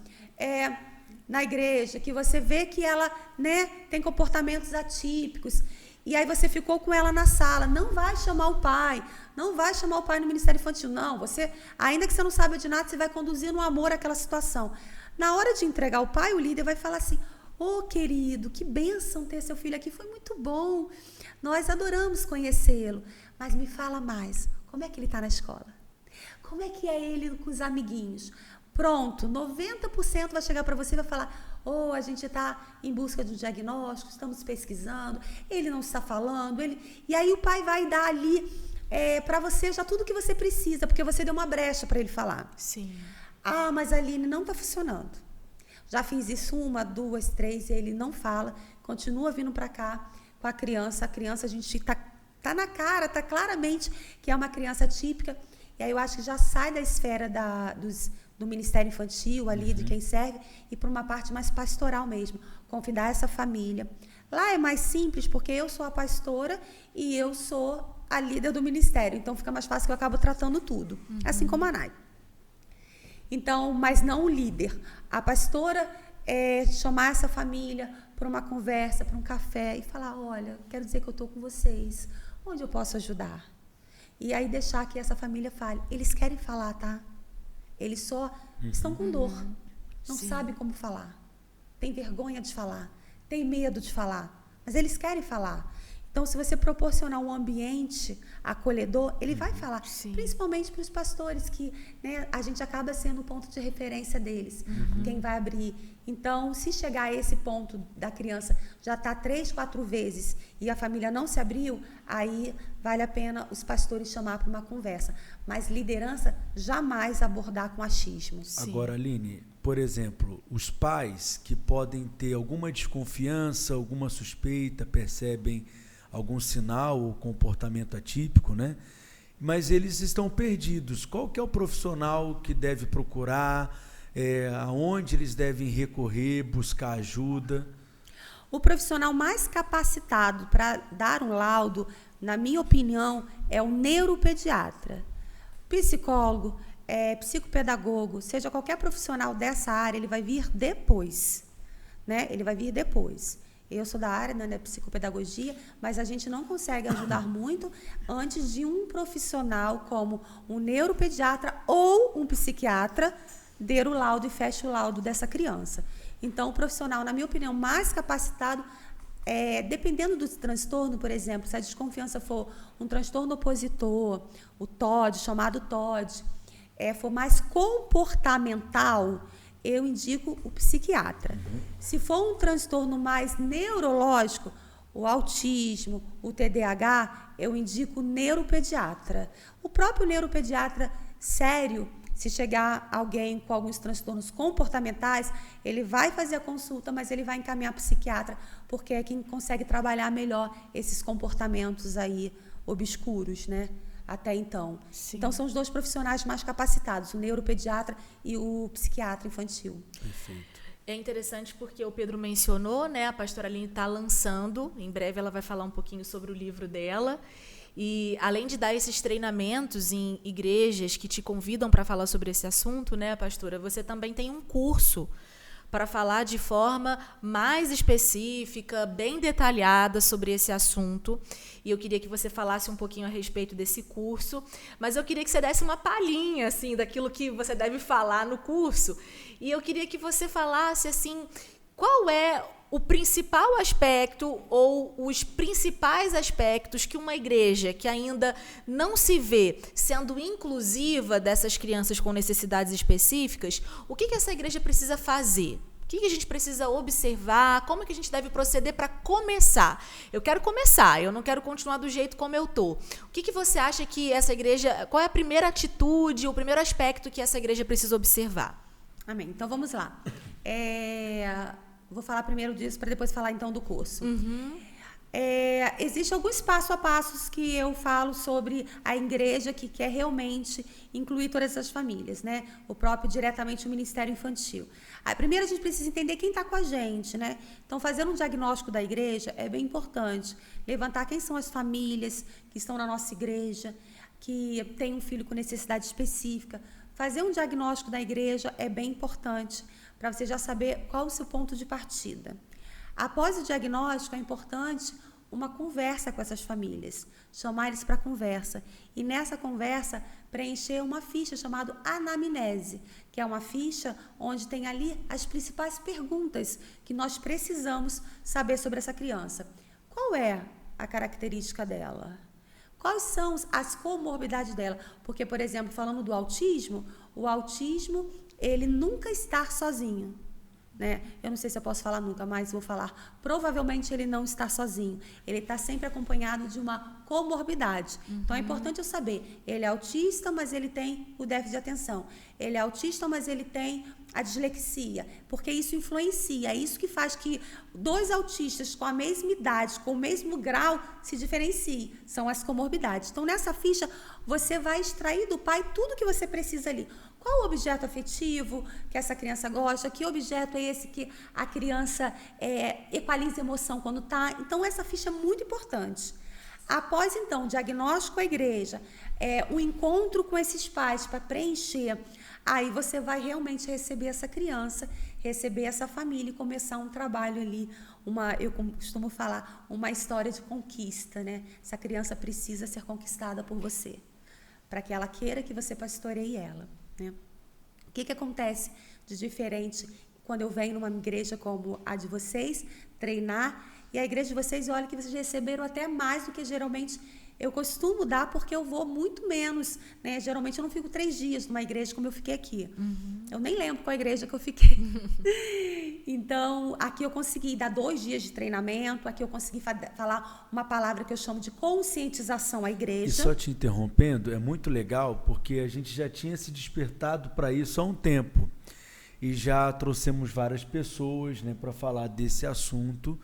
na igreja, que você vê que ela, né, tem comportamentos atípicos, e aí você ficou com ela na sala. Não vai chamar o pai, não vai chamar o pai no Ministério Infantil, não. Você, ainda que você não saiba de nada, você vai conduzir no amor aquela situação. Na hora de entregar o pai, o líder vai falar assim: ô, querido, que bênção ter seu filho aqui, foi muito bom. Nós adoramos conhecê-lo. Mas me fala mais, como é que ele está na escola? Como é que é ele com os amiguinhos? Pronto, 90% vai chegar para você e vai falar: ô, a gente está em busca de um diagnóstico, estamos pesquisando, ele não está falando. E aí o pai vai dar ali para você já tudo que você precisa, porque você deu uma brecha para ele falar. Sim. Ah, mas a Aline não está funcionando. Já fiz isso 1, 2, 3, e ele não fala, continua vindo para cá com a criança a gente tá na cara, tá claramente que é uma criança típica, e aí eu acho que já sai da esfera do Ministério Infantil ali, de quem serve, e para uma parte mais pastoral mesmo, convidar essa família. Lá é mais simples, porque eu sou a pastora e eu sou a líder do ministério, então fica mais fácil que eu acabo tratando tudo, assim como a Nai. Então, mas não o líder. A pastora chamar essa família para uma conversa, para um café e falar, olha, quero dizer que eu estou com vocês, onde eu posso ajudar? E aí deixar que essa família fale. Eles querem falar, tá? Eles só estão com dor, não sabem como falar, tem vergonha de falar, tem medo de falar, mas eles querem falar. Então, se você proporcionar um ambiente acolhedor, ele vai falar. Sim. Principalmente para os pastores, que, né, a gente acaba sendo o ponto de referência deles, quem vai abrir. Então, se chegar a esse ponto da criança já está 3, 4 vezes e a família não se abriu, aí vale a pena os pastores chamar para uma conversa. Mas liderança jamais abordar com achismo. Sim. Agora, Aline, por exemplo, os pais que podem ter alguma desconfiança, alguma suspeita, percebem algum sinal ou comportamento atípico, né? Mas eles estão perdidos. Qual que é o profissional que deve procurar? Aonde eles devem recorrer, buscar ajuda? O profissional mais capacitado para dar um laudo, na minha opinião, é o neuropediatra. Psicólogo, psicopedagogo, seja qualquer profissional dessa área, ele vai vir depois, né? Ele vai vir depois. Eu sou da área, né, da psicopedagogia, mas a gente não consegue ajudar muito antes de um profissional como um neuropediatra ou um psiquiatra der o laudo e feche o laudo dessa criança. Então, o profissional, na minha opinião, mais capacitado, dependendo do transtorno, por exemplo, se a desconfiança for um transtorno opositor, o TOD, chamado TOD, for mais comportamental, eu indico o psiquiatra. Se for um transtorno mais neurológico, o autismo, o TDAH, eu indico o neuropediatra. O próprio neuropediatra sério, se chegar alguém com alguns transtornos comportamentais, ele vai fazer a consulta, mas ele vai encaminhar para o psiquiatra, porque é quem consegue trabalhar melhor esses comportamentos aí obscuros, né? Até então. Sim. Então, são os 2 profissionais mais capacitados, o neuropediatra e o psiquiatra infantil. Perfeito. É interessante porque o Pedro mencionou, né? A pastora Aline está lançando, em breve ela vai falar um pouquinho sobre o livro dela. E, além de dar esses treinamentos em igrejas que te convidam para falar sobre esse assunto, né, pastora, você também tem um curso para falar de forma mais específica, bem detalhada sobre esse assunto. E eu queria que você falasse um pouquinho a respeito desse curso, mas eu queria que você desse uma palhinha assim, daquilo que você deve falar no curso. E eu queria que você falasse assim, qual é o principal aspecto ou os principais aspectos que uma igreja que ainda não se vê sendo inclusiva dessas crianças com necessidades específicas, o que essa igreja precisa fazer? O que a gente precisa observar? Como é que a gente deve proceder para começar? Eu quero começar, eu não quero continuar do jeito como eu estou. O que você acha que essa igreja... Qual é a primeira atitude, o primeiro aspecto que essa igreja precisa observar? Amém. Então, vamos lá. Vou falar primeiro disso para depois falar, então, do curso. Existem alguns passo a passos que eu falo sobre a igreja que quer realmente incluir todas essas famílias, né? O próprio, diretamente, o Ministério Infantil. Primeiro, a gente precisa entender quem está com a gente, né? Então, fazendo um diagnóstico da igreja é bem importante. Levantar quem são as famílias que estão na nossa igreja, que tem um filho com necessidade específica. Fazer um diagnóstico da igreja é bem importante, para você já saber qual o seu ponto de partida. Após o diagnóstico, é importante uma conversa com essas famílias, chamar eles para conversa. E nessa conversa, preencher uma ficha chamada anamnese, que é uma ficha onde tem ali as principais perguntas que nós precisamos saber sobre essa criança. Qual é a característica dela? Quais são as comorbidades dela? Porque, por exemplo, falando do autismo, o autismo, ele nunca está sozinho. né? Eu não sei se eu posso falar nunca, mas vou falar. Provavelmente ele não está sozinho. Ele está sempre acompanhado de uma comorbidade. Então é importante eu saber. Ele é autista, mas ele tem o déficit de atenção. Ele é autista, mas ele tem a dislexia. Porque isso influencia. É isso que faz que dois autistas com a mesma idade, com o mesmo grau, se diferenciem. São as comorbidades. Então nessa ficha você vai extrair do pai tudo que você precisa ali. Qual o objeto afetivo que essa criança gosta? Que objeto é esse que a criança equaliza a emoção quando está? Então, essa ficha é muito importante. Após, então, o diagnóstico com a igreja, o encontro com esses pais para preencher, aí você vai realmente receber essa criança, receber essa família e começar um trabalho ali, eu costumo falar, uma história de conquista, né? Essa criança precisa ser conquistada por você, para que ela queira que você pastoreie ela. Né? O que acontece de diferente quando eu venho numa igreja como a de vocês, treinar, e a igreja de vocês, olha que vocês receberam até mais do que geralmente eu costumo dar, porque eu vou muito menos, né? Geralmente eu não fico 3 dias numa igreja como eu fiquei aqui. Eu nem lembro qual igreja que eu fiquei. Então, aqui eu consegui dar 2 dias de treinamento, aqui eu consegui falar uma palavra que eu chamo de conscientização à igreja. E só te interrompendo, é muito legal, porque a gente já tinha se despertado para isso há um tempo. E já trouxemos várias pessoas, né, para falar desse assunto.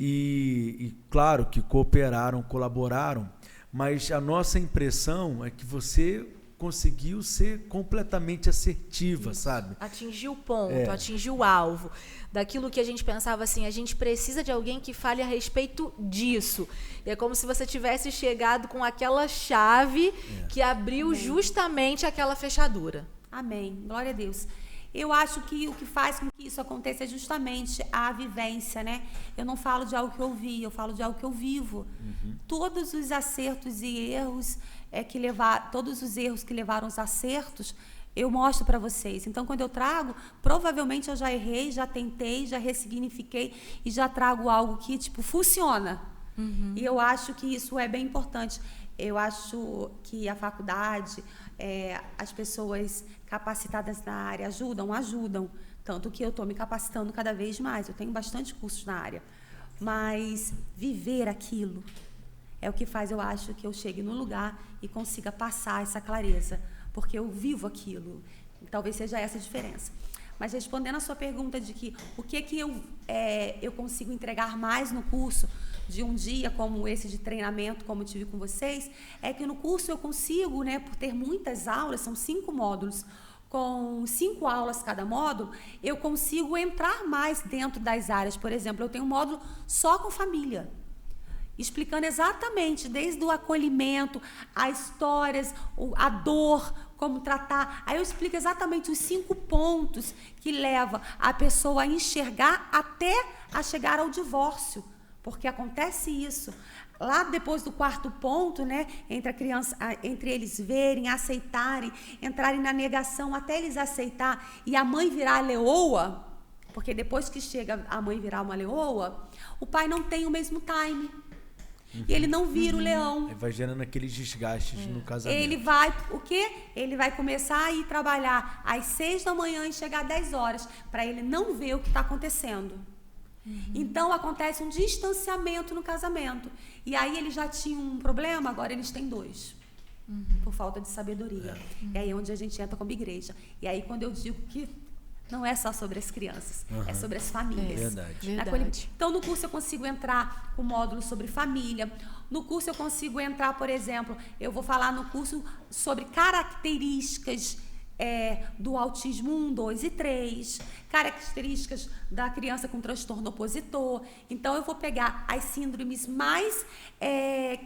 E claro que cooperaram, colaboraram, mas a nossa impressão é que você conseguiu ser completamente assertiva, sabe? Atingiu o ponto, atingiu o alvo. Daquilo que a gente pensava assim, a gente precisa de alguém que fale a respeito disso. E é como se você tivesse chegado com aquela chave que abriu justamente aquela fechadura. Amém. Glória a Deus. Eu acho que o que faz com que isso aconteça é justamente a vivência, né? Eu não falo de algo que eu vi, eu falo de algo que eu vivo. Todos os acertos e erros todos os erros que levaram aos acertos, eu mostro para vocês. Então, quando eu trago, provavelmente eu já errei, já tentei, já ressignifiquei e já trago algo que, funciona. E eu acho que isso é bem importante. Eu acho que a faculdade, as pessoas capacitadas na área ajudam. Tanto que eu estou me capacitando cada vez mais. Eu tenho bastante cursos na área. Mas viver aquilo é o que faz, eu acho, que eu chegue no lugar e consiga passar essa clareza. Porque eu vivo aquilo. Talvez seja essa a diferença. Mas respondendo a sua pergunta de que o que eu consigo entregar mais no curso de um dia como esse de treinamento, como eu tive com vocês, é que no curso eu consigo, né, por ter muitas aulas, são 5 módulos, com 5 aulas cada módulo, eu consigo entrar mais dentro das áreas. Por exemplo, eu tenho um módulo só com família, explicando exatamente desde o acolhimento, as histórias, a dor, como tratar. Aí eu explico exatamente os 5 pontos que levam a pessoa a enxergar até a chegar ao divórcio. Porque acontece isso. Lá depois do 4º ponto, né, entre eles verem, aceitarem, entrarem na negação até eles aceitar e a mãe virar a leoa, porque depois que chega a mãe virar uma leoa, o pai não tem o mesmo time. E ele não vira o leão. Ele vai gerando aqueles desgastes no casamento. Ele vai, o quê? Ele vai começar a ir trabalhar às 6 da manhã e chegar às 10 horas, para ele não ver o que está acontecendo. Então, acontece um distanciamento no casamento. E aí, eles já tinham um problema, agora eles têm 2. Por falta de sabedoria. E aí é onde a gente entra como igreja. E aí, quando eu digo que não é só sobre as crianças, é sobre as famílias. Verdade. Então, no curso eu consigo entrar com módulo sobre família. No curso eu consigo entrar, por exemplo, eu vou falar no curso sobre características do autismo 1, 2 e 3, características da criança com transtorno opositor. Então, eu vou pegar as síndromes mais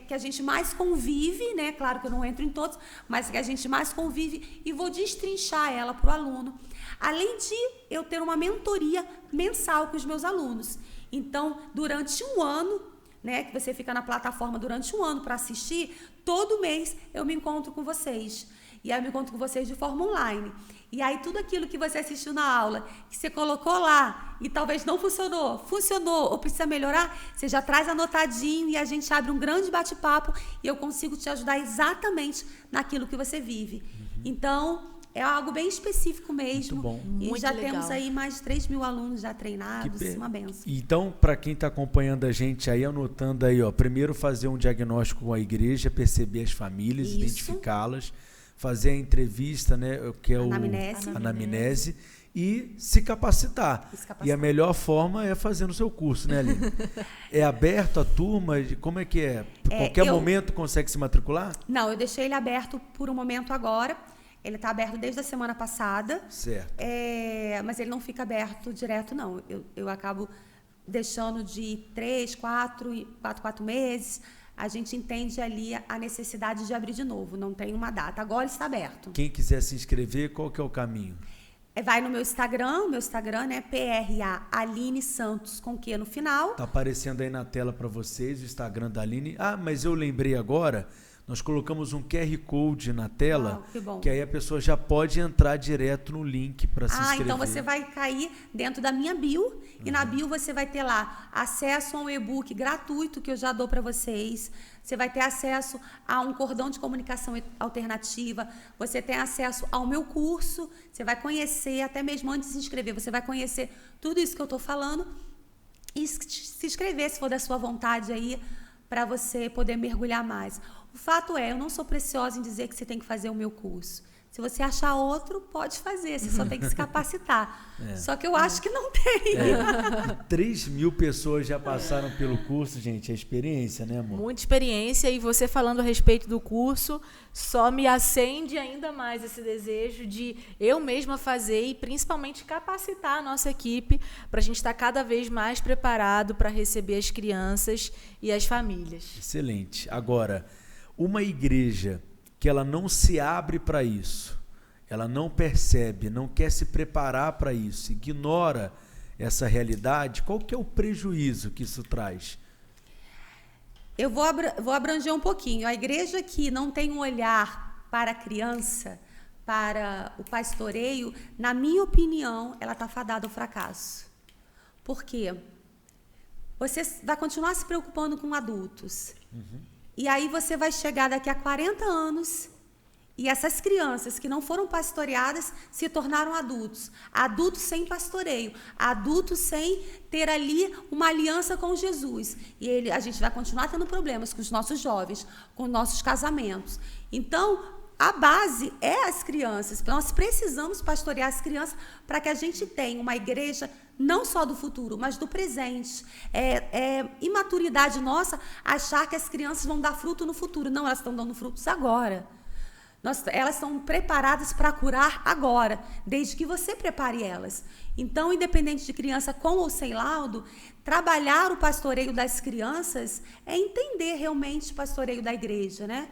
que a gente mais convive, né? Claro que eu não entro em todos, mas que a gente mais convive e vou destrinchar ela para o aluno. Além de eu ter uma mentoria mensal com os meus alunos. Então, durante um ano, né, que você fica na plataforma durante um ano para assistir, todo mês eu me encontro com vocês. E aí eu me encontro com vocês de forma online. E aí tudo aquilo que você assistiu na aula, que você colocou lá e talvez não funcionou ou precisa melhorar, você já traz anotadinho e a gente abre um grande bate-papo e eu consigo te ajudar exatamente naquilo que você vive. Então, É algo bem específico mesmo. Muito bom. E Muito já legal. temos aí mais de 3 mil alunos já treinados, uma benção. Então, para quem está acompanhando a gente aí, anotando aí, ó, primeiro fazer um diagnóstico com a igreja, perceber as famílias, Isso. identificá-las, fazer a entrevista, né, que é Anamnese. a anamnese, e se capacitar. E a melhor forma é fazendo o seu curso, né, Aline? É aberto a turma? Como é que é? Qualquer momento consegue se matricular? Não, eu deixei ele aberto por um momento agora. Ele está aberto desde a semana passada. Certo. Mas ele não fica aberto direto, não. Eu acabo deixando de 3, 4 meses. A gente entende ali a necessidade de abrir de novo. Não tem uma data. Agora está aberto. Quem quiser se inscrever, qual que é o caminho? Vai no meu Instagram, né? PRA Aline Santos, com Q no final. Tá aparecendo aí na tela para vocês o Instagram da Aline. Ah, mas eu lembrei agora, nós colocamos um QR Code na tela, que bom. que aí a pessoa já pode entrar direto no link para se inscrever. Então você vai cair dentro da minha bio, e na bio você vai ter lá acesso a um e-book gratuito que eu já dou para vocês. Você vai ter acesso a um cordão de comunicação alternativa, você tem acesso ao meu curso, você vai conhecer, até mesmo antes de se inscrever, você vai conhecer tudo isso que eu estou falando e se inscrever, se for da sua vontade aí, para você poder mergulhar mais. O fato é, eu não sou preciosa em dizer que você tem que fazer o meu curso. Se você achar outro, pode fazer, você só tem que se capacitar. Só que eu acho que não tem. 3 mil pessoas já passaram pelo curso, gente, é experiência, né, amor? Muita experiência, e você falando a respeito do curso, só me acende ainda mais esse desejo de eu mesma fazer e principalmente capacitar a nossa equipe para a gente estar cada vez mais preparado para receber as crianças e as famílias. Excelente. Agora, uma igreja que ela não se abre para isso, ela não percebe, não quer se preparar para isso, ignora essa realidade, qual que é o prejuízo que isso traz? Eu vou abranger um pouquinho. A igreja que não tem um olhar para a criança, para o pastoreio, na minha opinião, ela está fadada ao fracasso. Por quê? Você vai continuar se preocupando com adultos. E aí você vai chegar daqui a 40 anos e essas crianças que não foram pastoreadas se tornaram adultos. Adultos sem pastoreio. Adultos sem ter ali uma aliança com Jesus. E a gente vai continuar tendo problemas com os nossos jovens, com nossos casamentos. Então, a base é as crianças. Nós precisamos pastorear as crianças para que a gente tenha uma igreja não só do futuro, mas do presente. É imaturidade nossa achar que as crianças vão dar fruto no futuro. Não, elas estão dando frutos agora. Elas estão preparadas para curar agora, desde que você prepare elas. Então, independente de criança com ou sem laudo, trabalhar o pastoreio das crianças é entender realmente o pastoreio da igreja, né?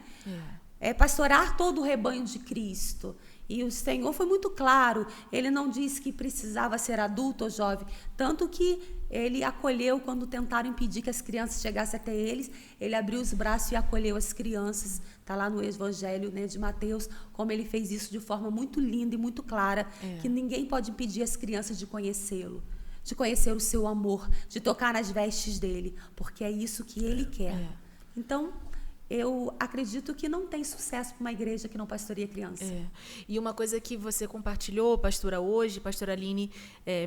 É pastorar todo o rebanho de Cristo. E o Senhor foi muito claro, ele não disse que precisava ser adulto ou jovem, tanto que ele acolheu quando tentaram impedir que as crianças chegassem até eles, ele abriu os braços e acolheu as crianças. Está lá no Evangelho, né, de Mateus, como ele fez isso de forma muito linda e muito clara, que ninguém pode impedir as crianças de conhecê-lo, de conhecer o seu amor, de tocar nas vestes dele, porque é isso que ele quer. Então, eu acredito que não tem sucesso para uma igreja que não pastoreia criança. E uma coisa que você compartilhou, pastora, hoje, pastora Aline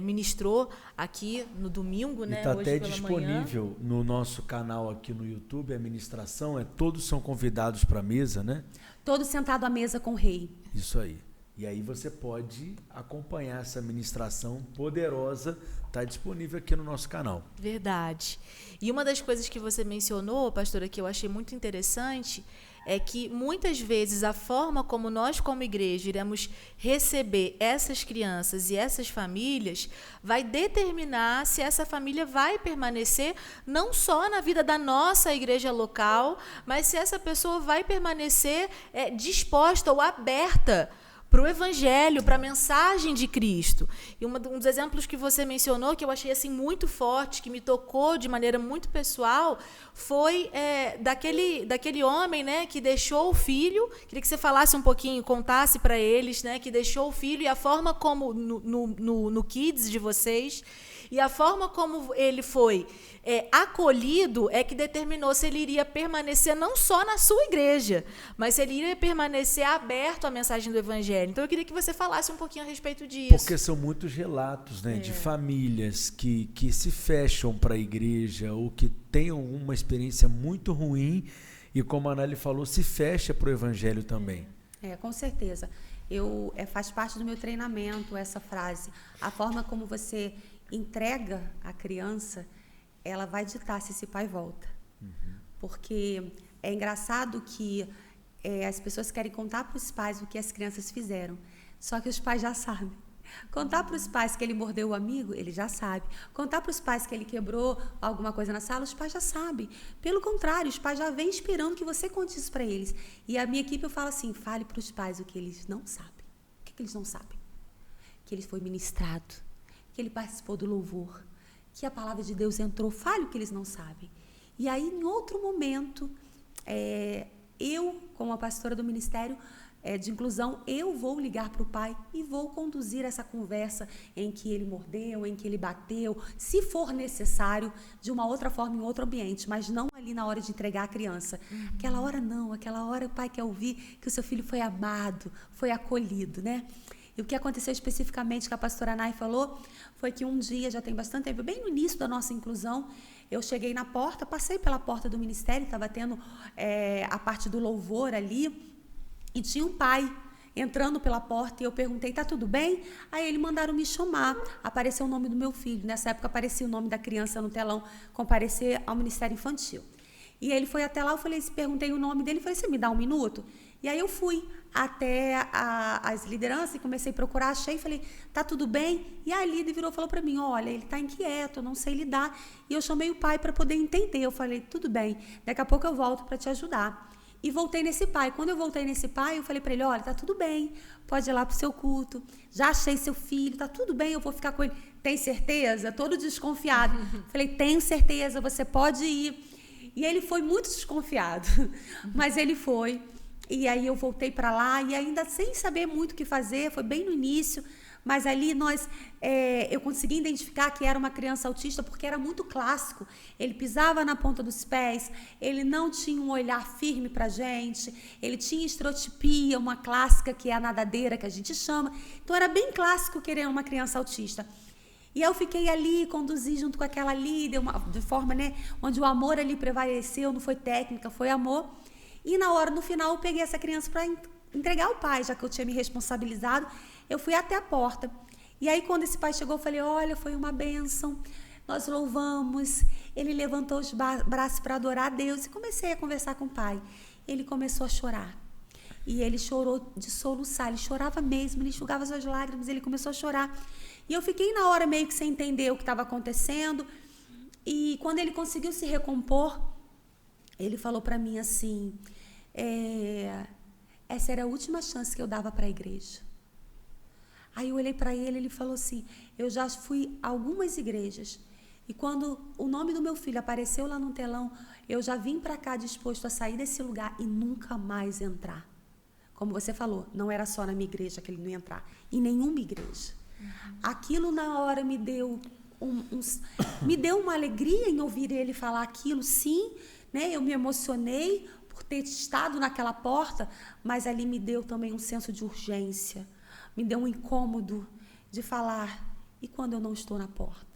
ministrou aqui no domingo, né? Está até pela disponível manhã. no nosso canal aqui no YouTube, a ministração, todos são convidados para a mesa, né? Todos sentados à mesa com o rei. Isso aí. E aí você pode acompanhar essa ministração poderosa, está disponível aqui no nosso canal. Verdade. E uma das coisas que você mencionou, pastora, que eu achei muito interessante, é que muitas vezes a forma como nós, como igreja, iremos receber essas crianças e essas famílias vai determinar se essa família vai permanecer não só na vida da nossa igreja local, mas se essa pessoa vai permanecer disposta ou aberta para o Evangelho, para a mensagem de Cristo. E um dos exemplos que você mencionou, que eu achei assim muito forte, que me tocou de maneira muito pessoal, foi daquele homem, né, que deixou o filho. Queria que você falasse um pouquinho, contasse para eles, né, que deixou o filho, e a forma como, no Kids de vocês, e a forma como ele foi acolhido é que determinou se ele iria permanecer não só na sua igreja, mas se ele iria permanecer aberto à mensagem do Evangelho. Evangelho. Então eu queria que você falasse um pouquinho a respeito disso. Porque são muitos relatos, né, de famílias que se fecham para a igreja ou que têm uma experiência muito ruim e, como a Anália falou, se fecha para o Evangelho também. Com certeza. Faz parte do meu treinamento essa frase. A forma como você entrega a criança, ela vai ditar se esse pai volta. Porque é engraçado que as pessoas querem contar para os pais o que as crianças fizeram, só que os pais já sabem. Contar para os pais que ele mordeu o amigo, ele já sabe. Contar para os pais que ele quebrou alguma coisa na sala, os pais já sabem. Pelo contrário, os pais já vêm esperando que você conte isso para eles. E a minha equipe, eu falo assim, fale para os pais o que eles não sabem. O que eles não sabem? Que ele foi ministrado, que ele participou do louvor, que a palavra de Deus entrou. Fale o que eles não sabem. E aí, em outro momento, eu, como a pastora do Ministério de Inclusão, eu vou ligar para o pai e vou conduzir essa conversa em que ele mordeu, em que ele bateu, se for necessário, de uma outra forma, em outro ambiente, mas não ali na hora de entregar a criança. Aquela hora não, aquela hora o pai quer ouvir que o seu filho foi amado, foi acolhido, né? E o que aconteceu especificamente que a pastora Nay falou foi que um dia, já tem bastante tempo, bem no início da nossa inclusão, eu cheguei na porta, passei pela porta do ministério, estava tendo a parte do louvor ali, e tinha um pai entrando pela porta e eu perguntei, tá tudo bem? Aí eles mandaram me chamar, apareceu o nome do meu filho, nessa época aparecia o nome da criança no telão, comparecer ao Ministério Infantil. E ele foi até lá, eu perguntei o nome dele, falei, você me dá 1 minuto? E aí eu fui até as lideranças e comecei a procurar, achei, falei, tá tudo bem? E a líder virou e falou para mim, olha, ele tá inquieto, eu não sei lidar. E eu chamei o pai para poder entender, eu falei, tudo bem, daqui a pouco eu volto para te ajudar. E voltei nesse pai. Quando eu voltei nesse pai, eu falei para ele, olha, tá tudo bem, pode ir lá pro seu culto, já achei seu filho, tá tudo bem, eu vou ficar com ele. Tem certeza? Todo desconfiado. Falei, tenho certeza, você pode ir. E ele foi muito desconfiado, mas ele foi. E aí eu voltei para lá e ainda sem saber muito o que fazer, foi bem no início, mas ali eu consegui identificar que era uma criança autista porque era muito clássico. Ele pisava na ponta dos pés, ele não tinha um olhar firme para a gente, ele tinha estereotipia, uma clássica que é a nadadeira, que a gente chama. Então era bem clássico querer uma criança autista. E eu fiquei ali, conduzi junto com aquela líder, de forma, né, onde o amor ali prevaleceu, não foi técnica, foi amor. E no final, eu peguei essa criança para entregar ao pai, já que eu tinha me responsabilizado. Eu fui até a porta. E aí, quando esse pai chegou, eu falei, olha, foi uma bênção, nós louvamos. Ele levantou os braços para adorar a Deus e comecei a conversar com o pai. Ele começou a chorar. E ele chorou de soluçar, ele chorava mesmo, ele enxugava suas lágrimas, ele começou a chorar. E eu fiquei na hora meio que sem entender o que estava acontecendo. E quando ele conseguiu se recompor, ele falou para mim assim, essa era a última chance que eu dava para a igreja. Aí eu olhei para ele, ele falou assim, eu já fui a algumas igrejas e quando o nome do meu filho apareceu lá no telão, eu já vim para cá disposto a sair desse lugar e nunca mais entrar. Como você falou, não era só na minha igreja que ele não ia entrar, em nenhuma igreja. Aquilo na hora me deu me deu uma alegria em ouvir ele falar aquilo, sim, né? Eu me emocionei por ter estado naquela porta, mas ali me deu também um senso de urgência, me deu um incômodo de falar, e quando eu não estou na porta?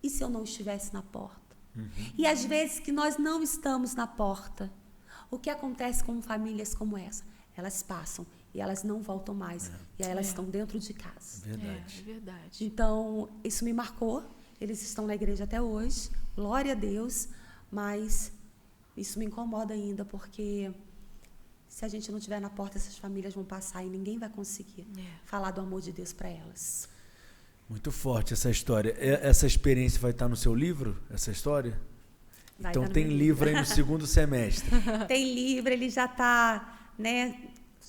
E se eu não estivesse na porta? E às vezes que nós não estamos na porta, o que acontece com famílias como essa? Elas passam e elas não voltam mais, e aí elas estão dentro de casa. Verdade. É verdade. Então, isso me marcou, eles estão na igreja até hoje, glória a Deus, mas isso me incomoda ainda, porque se a gente não estiver na porta, essas famílias vão passar e ninguém vai conseguir falar do amor de Deus para elas. Muito forte essa história. Essa experiência vai estar no seu livro, essa história? Vai então estar no tem meu livro aí no segundo semestre. Tem livro, ele já está, né,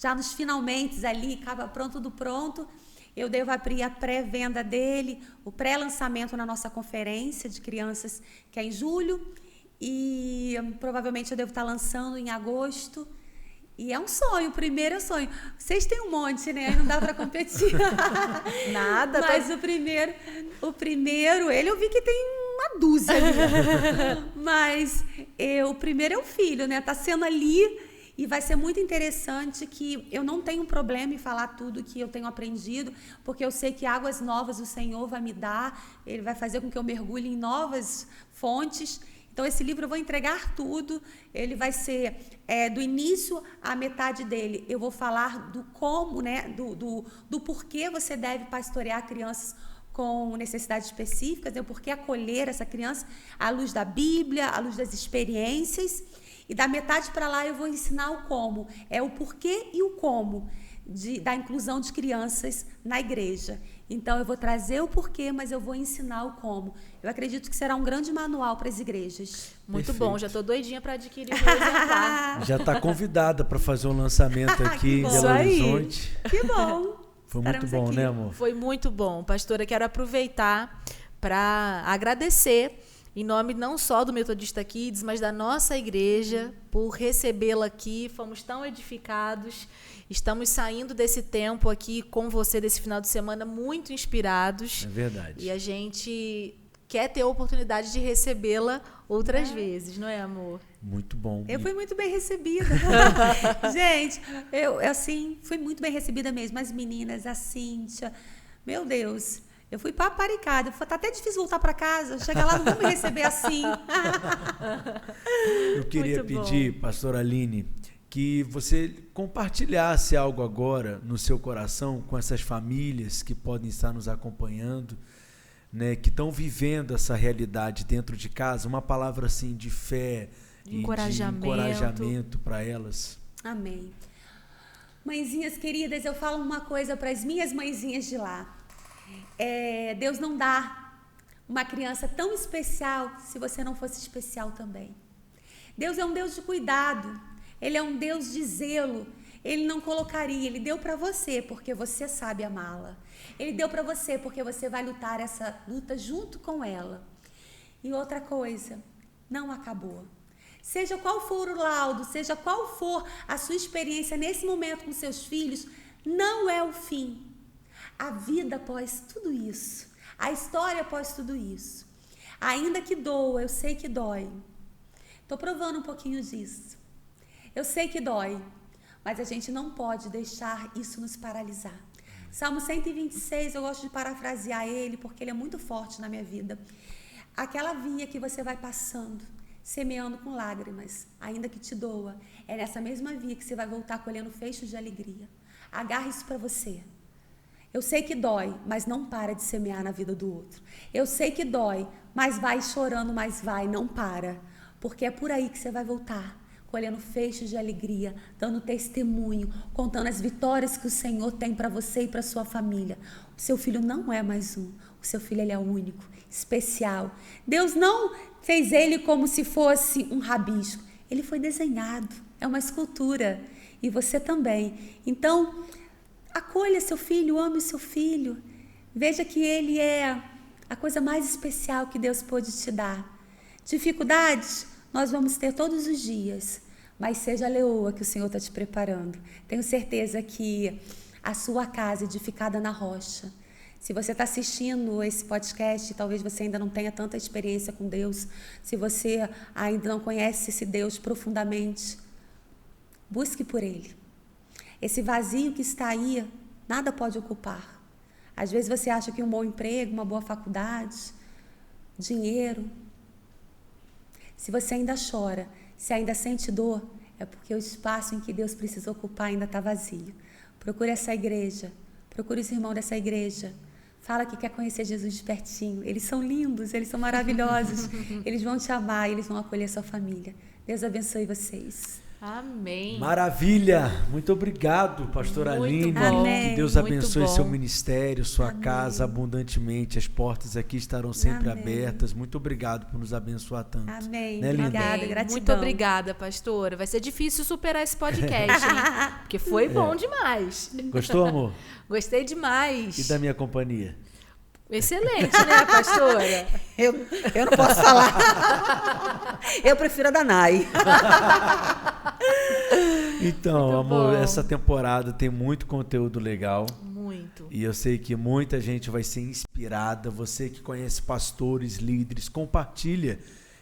já nos finalmente ali, acaba pronto do pronto. Eu devo abrir a pré-venda dele, o pré-lançamento na nossa conferência de crianças, que é em julho, e provavelmente eu devo estar lançando em agosto. E é um sonho, o primeiro é um sonho. Vocês têm um monte, né? Aí não dá para competir. Nada. Mas o primeiro, ele eu vi que tem uma dúzia ali. Mas o primeiro é o filho, né? Tá sendo ali E vai ser muito interessante que eu não tenho problema em falar tudo que eu tenho aprendido, porque eu sei que águas novas o Senhor vai me dar, Ele vai fazer com que eu mergulhe em novas fontes. Então, esse livro eu vou entregar tudo, ele vai ser do início à metade dele. Eu vou falar do como, né, do porquê você deve pastorear crianças com necessidades específicas, né, o porquê acolher essa criança à luz da Bíblia, à luz das experiências. E da metade para lá eu vou ensinar o como, o porquê e o como da inclusão de crianças na igreja. Então, eu vou trazer o porquê, mas eu vou ensinar o como. Eu acredito que será um grande manual para as igrejas. Muito Perfeito. bom, já estou doidinha para adquirir o meu exemplar. Já está convidada para fazer um lançamento aqui em bom. Belo Isso aí. Horizonte. Que bom! Foi muito Estaremos bom, aqui. né, amor? Foi muito bom. Pastora, quero aproveitar para agradecer em nome não só do Metodista Kids, mas da nossa igreja, por recebê-la aqui. Fomos tão edificados. Estamos saindo desse tempo aqui com você, desse final de semana, muito inspirados. É verdade. E a gente quer ter a oportunidade de recebê-la outras vezes, não é, amor? Muito bom. Eu fui muito bem recebida. Gente, eu assim, fui muito bem recebida mesmo. As meninas, a Cíntia, meu Deus, eu fui paparicada. Tá até difícil voltar para casa. Chegar lá, não vão me receber assim. Eu queria Muito bom. pedir, pastora Aline, que você compartilhasse algo agora no seu coração com essas famílias que podem estar nos acompanhando, né, que estão vivendo essa realidade dentro de casa, uma palavra assim de fé e de encorajamento para elas. Amém. Mãezinhas queridas, eu falo uma coisa para as minhas mãezinhas de lá. Deus não dá uma criança tão especial se você não fosse especial também. Deus é um Deus de cuidado, Ele é um Deus de zelo. Ele não colocaria, Ele deu para você porque você sabe amá-la. Ele deu para você porque você vai lutar essa luta junto com ela. E outra coisa, não acabou. Seja qual for o laudo, seja qual for a sua experiência nesse momento com seus filhos, não é o fim. A vida após tudo isso, a história após tudo isso. Ainda que doa, eu sei que dói. Estou provando um pouquinho disso. Eu sei que dói, mas a gente não pode deixar isso nos paralisar. Salmo 126, eu gosto de parafrasear ele, porque ele é muito forte na minha vida. Aquela via que você vai passando, semeando com lágrimas, ainda que te doa, é nessa mesma via que você vai voltar colhendo feixes de alegria. Agarre isso para você. Eu sei que dói, mas não para de semear na vida do outro. Eu sei que dói, mas vai chorando, mas vai, não para. Porque é por aí que você vai voltar, colhendo feixes de alegria, dando testemunho, contando as vitórias que o Senhor tem para você e para sua família. O seu filho não é mais um, o seu filho ele é único, especial. Deus não fez ele como se fosse um rabisco, ele foi desenhado, é uma escultura, e você também. Então, acolha seu filho, ame o seu filho, veja que ele é a coisa mais especial que Deus pôde te dar. Dificuldades nós vamos ter todos os dias, mas seja a leoa que o Senhor está te preparando. Tenho certeza que a sua casa é edificada na rocha. Se você está assistindo esse podcast, talvez você ainda não tenha tanta experiência com Deus, se você ainda não conhece esse Deus profundamente, busque por Ele. Esse vazio que está aí, nada pode ocupar. Às vezes você acha que um bom emprego, uma boa faculdade, dinheiro. Se você ainda chora, se ainda sente dor, é porque o espaço em que Deus precisa ocupar ainda está vazio. Procure essa igreja, procure os irmãos dessa igreja. Fala que quer conhecer Jesus de pertinho. Eles são lindos, eles são maravilhosos. Eles vão te amar, eles vão acolher sua família. Deus abençoe vocês. Amém. Maravilha! Muito obrigado, pastora Aline. bom. Amém. Que Deus Muito abençoe bom. seu ministério, sua Amém. casa abundantemente. As portas aqui estarão sempre Amém. abertas. Muito obrigado por nos abençoar tanto. Amém. Né, linda? Obrigada, Amém. gratidão. Muito obrigada, pastora. Vai ser difícil superar esse podcast, hein? Porque foi bom demais. Gostou, amor? Gostei demais. E da minha companhia? Excelente, né, pastora? Eu não posso falar. Eu prefiro a da Nai. Então, Muito amor, bom. essa temporada tem muito conteúdo legal. Muito. E eu sei que muita gente vai ser inspirada. Você que conhece pastores, líderes, compartilha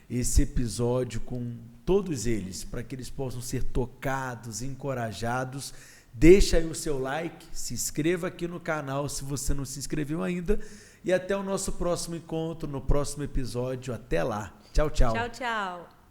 esse episódio com todos eles, para que eles possam ser tocados, encorajados. Deixa aí o seu like, se inscreva aqui no canal se você não se inscreveu ainda. E até o nosso próximo encontro, no próximo episódio. Até lá. Tchau, tchau. Tchau, tchau.